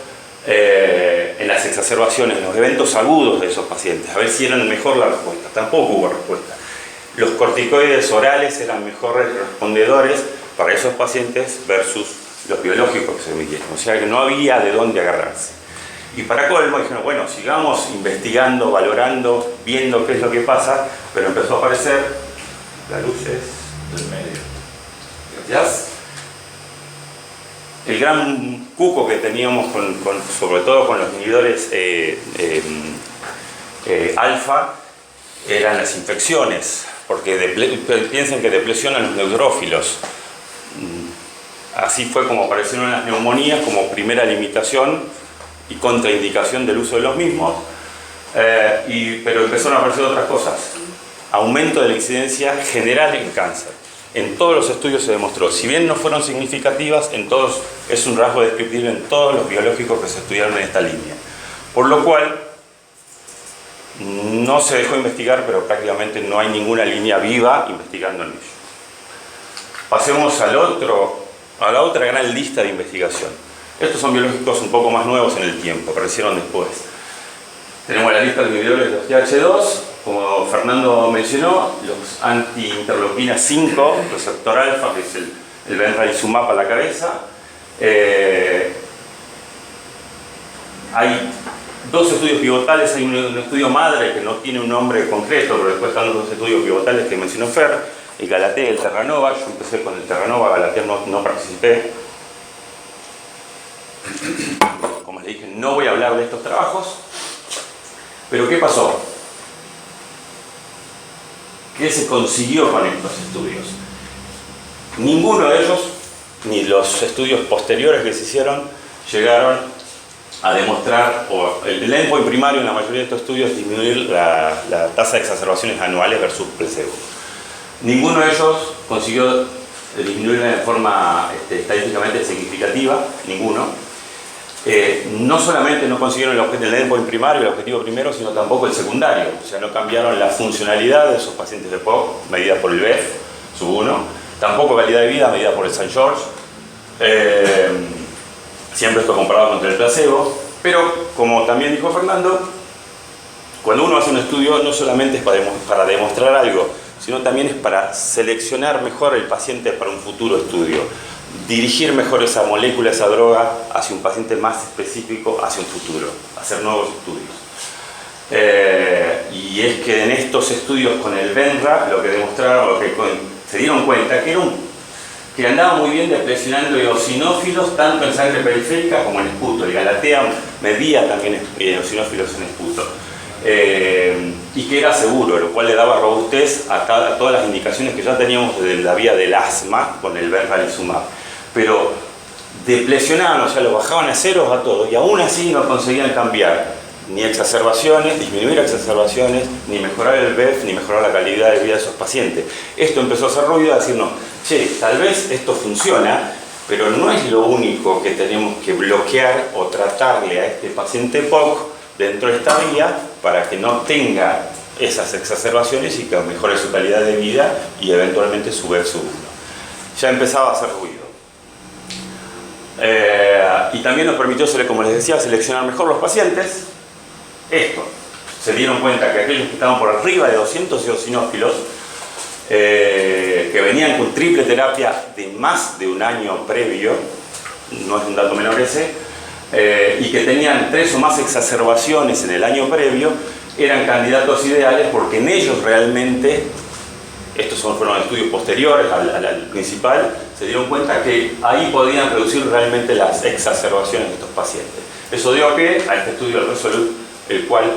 en las exacerbaciones, en los eventos agudos de esos pacientes, a ver si eran mejor la respuesta. Tampoco hubo respuesta. Los corticoides orales eran mejores respondedores para esos pacientes versus los biológicos que se midieron. O sea que no había de dónde agarrarse. Y para colmo dijeron, bueno, sigamos investigando, valorando, viendo qué es lo que pasa, pero empezó a aparecer las luces del medio. Gracias. El gran cuco que teníamos, sobre todo con los inhibidores alfa, eran las infecciones, porque piensen que deplesionan los neutrófilos. Así fue como aparecieron las neumonías como primera limitación y contraindicación del uso de los mismos, pero empezaron a aparecer otras cosas. Aumento de la incidencia general en cáncer. En todos los estudios se demostró, si bien no fueron significativas, en todos es un rasgo descriptible en todos los biológicos que se estudiaron en esta línea. Por lo cual, no se dejó investigar, pero prácticamente no hay ninguna línea viva investigando en ello. Pasemos a la otra gran lista de investigación. Estos son biológicos un poco más nuevos en el tiempo, aparecieron después. Tenemos la lista de inhibidores de los TH2, como Fernando mencionó, los anti-interleuquina 5, receptor alfa, que es el benralizumab a la cabeza. Hay dos estudios pivotales, hay un estudio madre que no tiene un nombre concreto, pero después están los dos estudios pivotales que mencionó Fer, el Galatea y el Terranova. Yo empecé con el Terranova, Galatea no participé. Como les dije, no voy a hablar de estos trabajos. Pero ¿qué pasó? ¿Qué se consiguió con estos estudios? Ninguno de ellos, ni los estudios posteriores que se hicieron, llegaron a demostrar, o el endpoint primario en la mayoría de estos estudios es disminuir la tasa de exacerbaciones anuales versus placebo. Ninguno de ellos consiguió disminuirla de forma estadísticamente significativa, ninguno. No solamente no consiguieron el endpoint primario, el objetivo primero, sino tampoco el secundario. O sea, no cambiaron la funcionalidad de esos pacientes de POC, medida por el BEF, sub 1. Tampoco calidad de vida, medida por el St. George. Siempre esto comparado contra el placebo. Pero, como también dijo Fernando, cuando uno hace un estudio no solamente es para demostrar algo, sino también es para seleccionar mejor el paciente para un futuro estudio. Dirigir mejor esa molécula, esa droga, hacia un paciente más específico, hacia un futuro, hacer nuevos estudios. Y es que en estos estudios con el Benra, lo que demostraron, lo que se dieron cuenta, que andaba muy bien deplesionando eosinófilos tanto en sangre periférica como en esputo. El Galatea medía también eosinófilos en esputo. Y que era seguro, lo cual le daba robustez a todas las indicaciones que ya teníamos de la vía del asma con el benralizumab. Pero deplesionaban, o sea, lo bajaban a ceros a todo, y aún así no conseguían cambiar ni exacerbaciones, disminuir exacerbaciones, ni mejorar el BEF, ni mejorar la calidad de vida de esos pacientes. Esto empezó a hacer ruido, a decirnos, che, tal vez esto funciona, pero no es lo único que tenemos que bloquear o tratarle a este paciente POC dentro de esta vía para que no tenga esas exacerbaciones y que mejore su calidad de vida y eventualmente su BEF sub 1. Ya empezaba a hacer ruido. Y también nos permitió, como les decía, seleccionar mejor los pacientes. Esto, se dieron cuenta que aquellos que estaban por arriba de 200 eosinófilos, que venían con triple terapia de más de un año previo, no es un dato menor ese, y que tenían 3 o más exacerbaciones en el año previo, eran candidatos ideales porque en ellos realmente, estos fueron estudios posteriores al principal, se dieron cuenta que ahí podían reducir realmente las exacerbaciones de estos pacientes. Eso dio pie a este estudio del Resolute, el cual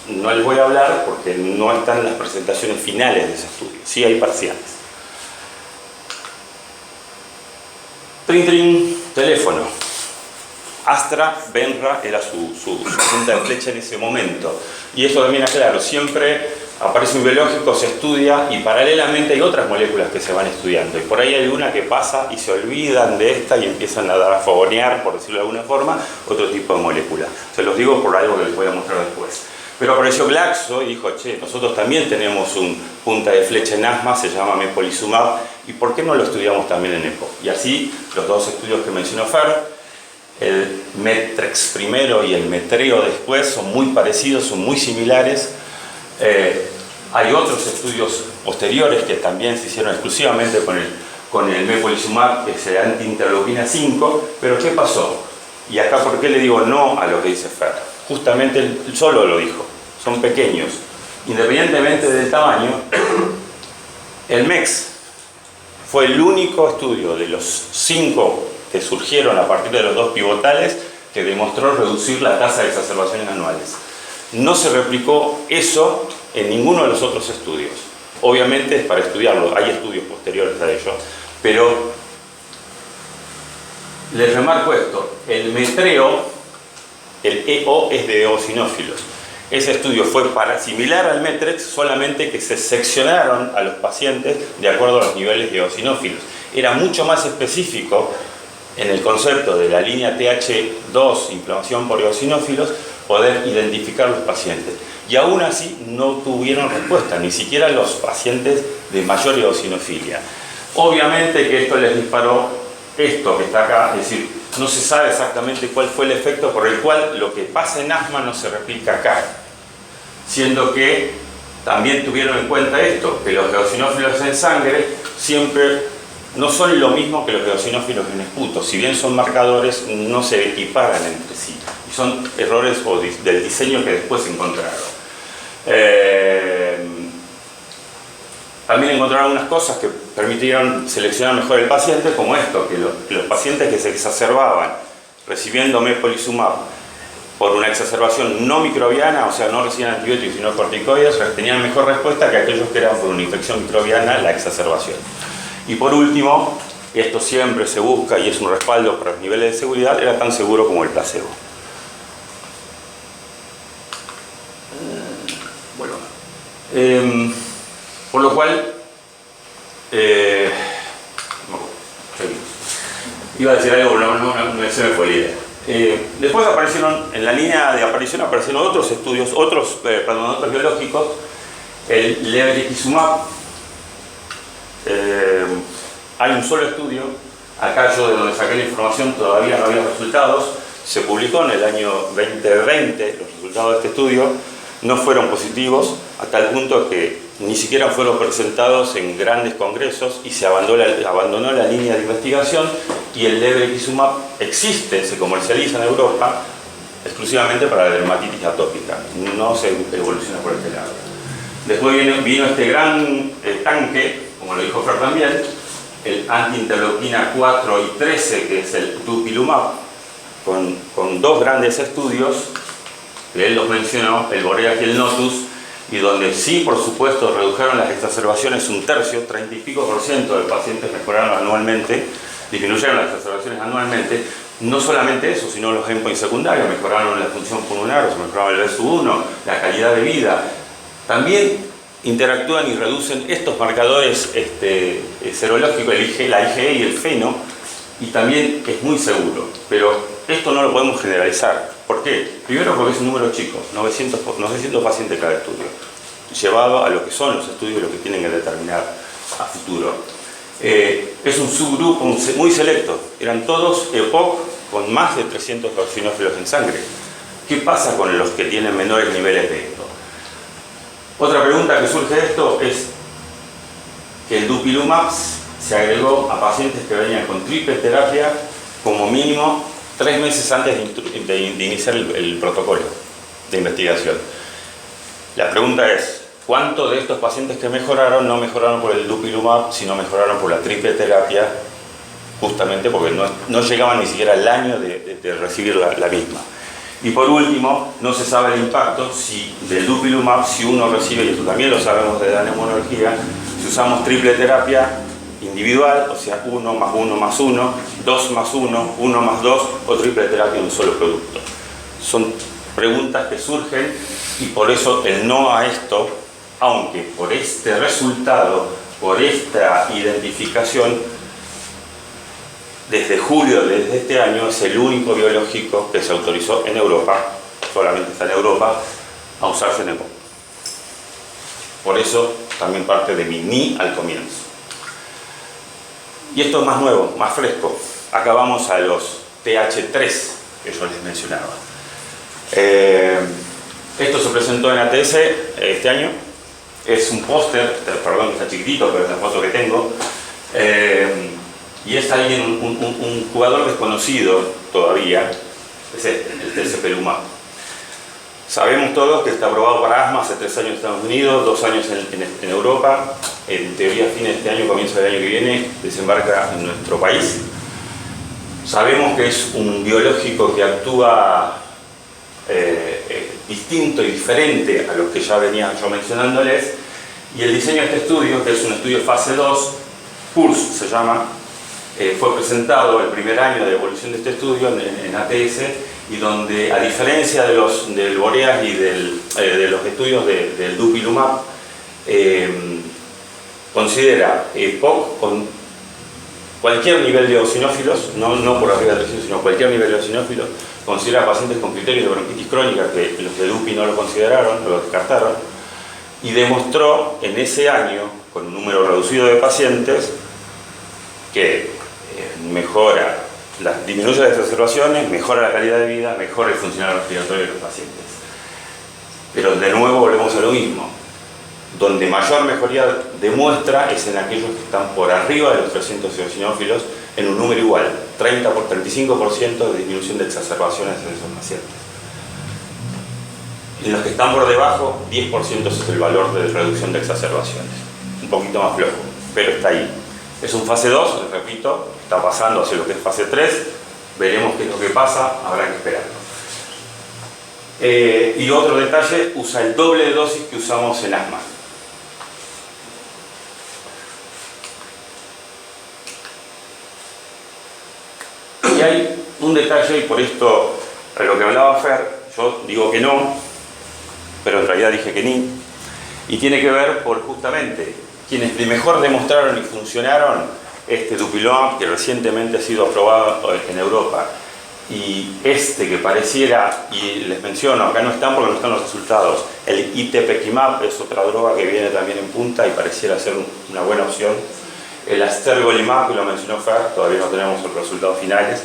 no les voy a hablar porque no están en las presentaciones finales de ese estudio, sí hay parciales. Teléfono. Astra, Benra era su punta de flecha en ese momento. Y eso también aclaro, siempre aparece un biológico, se estudia y paralelamente hay otras moléculas que se van estudiando. Y por ahí hay una que pasa y se olvidan de esta y empiezan a fogonear, por decirlo de alguna forma, otro tipo de molécula. Se los digo por algo que les voy a mostrar después. Pero apareció Glaxo y dijo, che, nosotros también tenemos un punta de flecha en asma, se llama mepolizumab, ¿y por qué no lo estudiamos también en EPO? Y así, los dos estudios que mencionó Fer, el Metrex primero y el Metreo después, son muy parecidos, son muy similares. Hay otros estudios posteriores que también se hicieron exclusivamente con el mepolizumab, que es el anti-interleuquina 5, pero ¿qué pasó? Y acá, ¿por qué le digo no a lo que dice Fer? Justamente él solo lo dijo, son pequeños. Independientemente del tamaño, el MEX fue el único estudio de los 5 que surgieron a partir de los 2 pivotales que demostró reducir la tasa de exacerbaciones anuales. No se replicó eso en ninguno de los otros estudios. Obviamente es para estudiarlo, hay estudios posteriores a ello, pero les remarco esto, el Metreo, el EO es de eosinófilos. Ese estudio fue similar al Metrex, solamente que se seccionaron a los pacientes de acuerdo a los niveles de eosinófilos. Era mucho más específico en el concepto de la línea TH2, inflamación por eosinófilos, poder identificar los pacientes. Y aún así no tuvieron respuesta, ni siquiera los pacientes de mayor eosinofilia. Obviamente que esto les disparó esto que está acá, es decir, no se sabe exactamente cuál fue el efecto por el cual lo que pasa en asma no se replica acá. Siendo que también tuvieron en cuenta esto, que los eosinófilos en sangre siempre no son lo mismo que los eosinófilos en esputo. Si bien son marcadores, no se equiparan entre sí. Y son errores del diseño que después se encontraron. También encontraron unas cosas que permitieron seleccionar mejor el paciente, como esto, que los pacientes que se exacerbaban recibiendo mepolizumab por una exacerbación no microbiana, o sea, no recibían antibióticos sino corticoides, tenían mejor respuesta que aquellos que eran por una infección microbiana la exacerbación. Y por último, esto siempre se busca y es un respaldo para los niveles de seguridad, era tan seguro como el placebo. Bueno, por lo cual, iba a decir algo, no se me fue la idea. Después aparecieron, en la línea de aparición aparecieron otros estudios, otros biológicos, el lebrikizumab. Hay un solo estudio, acá yo de donde saqué la información todavía no había resultados, se publicó en el año 2020, los resultados de este estudio no fueron positivos, a tal punto que ni siquiera fueron presentados en grandes congresos y se abandonó la línea de investigación, y el lebrikizumab existe, se comercializa en Europa exclusivamente para la dermatitis atópica, no se evoluciona por este lado. Después vino este gran tanque, como lo dijo Fer también, el anti-interleuquina 4 y 13, que es el dupilumab, con 2 grandes estudios, que él los mencionó, el Boreas y el Notus, y donde sí, por supuesto, redujeron las exacerbaciones un tercio, 30 y pico % de pacientes mejoraron anualmente, disminuyeron las exacerbaciones anualmente. No solamente eso, sino los endpoints secundarios, mejoraron la función pulmonar, se mejoraba el BSU1, la calidad de vida. También interactúan y reducen estos marcadores serológicos, la IgE y el FeNO, y también es muy seguro. Pero esto no lo podemos generalizar. ¿Por qué? Primero porque es un número chico, 900 pacientes cada estudio, llevado a lo que son los estudios y lo que tienen que determinar a futuro. Es un subgrupo muy selecto, eran todos EPOC con más de 300 eosinófilos en sangre. ¿Qué pasa con los que tienen menores niveles de esto? Otra pregunta que surge de esto es que el dupilumab se agregó a pacientes que venían con triple terapia como mínimo 3 meses antes de iniciar el protocolo de investigación. La pregunta es, ¿cuántos de estos pacientes que mejoraron no mejoraron por el dupilumab, sino mejoraron por la triple terapia? Justamente porque no llegaban ni siquiera al año de recibir la misma. Y por último, no se sabe el impacto del dupilumab si uno recibe, y esto también lo sabemos de la neumonología, si usamos triple terapia individual, o sea 1 más 1 más 1, 2 más 1, 1 más 2, o triple terapia en un solo producto. Son preguntas que surgen y por eso el no a esto, aunque por este resultado, por esta identificación, desde julio de este año es el único biológico que se autorizó en Europa, solamente está en Europa, a usarse en EPOC. Por eso también parte de mi ni al comienzo. Y esto es más nuevo, más fresco. Acá vamos a los TH3 que yo les mencionaba. Esto se presentó en ATS este año. Es un póster, perdón, está chiquitito, pero es la foto que tengo. Y es alguien, un jugador desconocido todavía, es el tezepelumab. Sabemos todos que está aprobado para asma hace 3 años en Estados Unidos, 2 años en Europa. En teoría, a fines de este año, comienzo del año que viene, desembarca en nuestro país. Sabemos que es un biológico que actúa distinto y diferente a los que ya venía yo mencionándoles. Y el diseño de este estudio, que es un estudio fase 2, PULSE se llama, fue presentado el primer año de evolución de este estudio en ATS, y donde, a diferencia del BOREAS y de los estudios del dupilumab, considera EPOC con cualquier nivel de eosinófilos, no por arriba de 300, sino cualquier nivel de eosinófilos, considera pacientes con criterios de bronquitis crónica, que los de Dupi no lo consideraron, lo descartaron, y demostró en ese año, con un número reducido de pacientes, que disminuye las exacerbaciones, mejora la calidad de vida, mejora el funcional respiratorio de los pacientes. Pero de nuevo volvemos a lo mismo. Donde mayor mejoría demuestra es en aquellos que están por arriba de los 300 eosinófilos en un número igual, 35% de disminución de exacerbaciones en esos pacientes. En los que están por debajo, 10% es el valor de reducción de exacerbaciones. Un poquito más flojo, pero está ahí. Es un fase 2, les repito, está pasando hacia lo que es fase 3, veremos qué es lo que pasa, habrá que esperarlo. Y otro detalle, usa el doble de dosis que usamos en asma. Y hay un detalle, y por esto a lo que hablaba Fer, yo digo que no, pero en realidad dije que ni, y tiene que ver por justamente quienes mejor demostraron y funcionaron este dupilumab, que recientemente ha sido aprobado en Europa, y que pareciera, y les menciono, acá no están porque no están los resultados, el itepekimab es otra droga que viene también en punta y pareciera ser una buena opción. El astergolimab, que lo mencionó Fer, todavía no tenemos los resultados finales.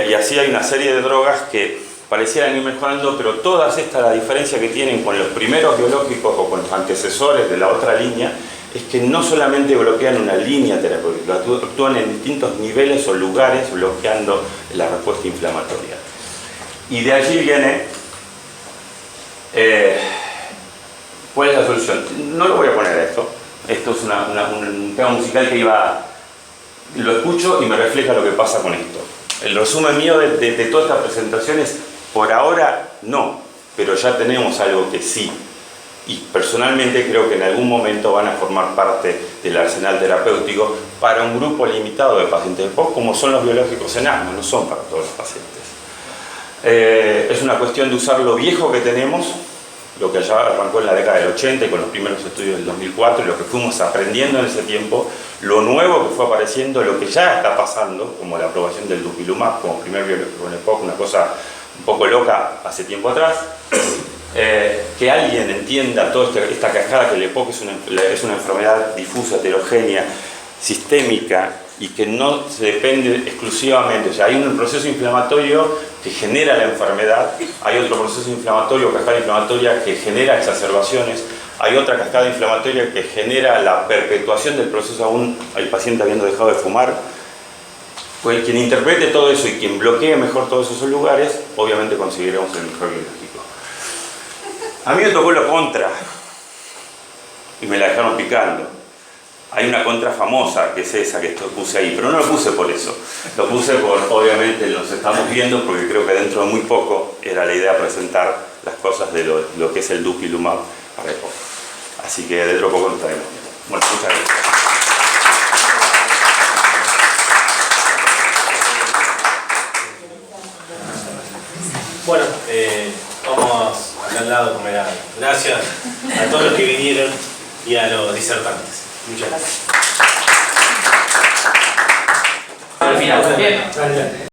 Y así hay una serie de drogas que parecieran ir mejorando, pero todas estas, la diferencia que tienen con los primeros biológicos o con los antecesores de la otra línea, es que no solamente bloquean una línea terapéutica, actúan en distintos niveles o lugares bloqueando la respuesta inflamatoria. Y de allí viene, ¿cuál es la solución? No lo voy a poner a esto. Esto es un tema musical que lo escucho y me refleja lo que pasa con esto. El resumen mío de toda esta presentación es, por ahora no, pero ya tenemos algo que sí. y personalmente creo que en algún momento van a formar parte del arsenal terapéutico para un grupo limitado de pacientes de POC, como son los biológicos en asma, no son para todos los pacientes. Es una cuestión de usar lo viejo que tenemos, lo que ya arrancó en la década del 80 y con los primeros estudios del 2004, y lo que fuimos aprendiendo en ese tiempo, lo nuevo que fue apareciendo, lo que ya está pasando, como la aprobación del dupilumab como primer biológico en el POC, una cosa un poco loca hace tiempo atrás. Que alguien entienda toda esta cascada, que el EPOC es una enfermedad difusa, heterogénea, sistémica, y que no se depende exclusivamente, o sea, hay un proceso inflamatorio que genera la enfermedad, hay otro proceso inflamatorio, cascada inflamatoria, que genera exacerbaciones, hay otra cascada inflamatoria que genera la perpetuación del proceso aún el paciente habiendo dejado de fumar. Pues quien interprete todo eso y quien bloquee mejor todos esos lugares, obviamente conseguiremos el mejor biológico. A mí me tocó la contra y me la dejaron picando. Hay una contra famosa, que es esa que puse ahí, pero no lo puse por eso. Lo puse por, obviamente, los estamos viendo, porque creo que dentro de muy poco era la idea presentar las cosas de lo que es el dupilumab para EPOC. Así que dentro de poco lo estaremos viendo. Bueno, muchas gracias. Bueno, vamos acá al lado como era. Gracias a todos los que vinieron y a los disertantes. Muchas gracias. Al final, bien.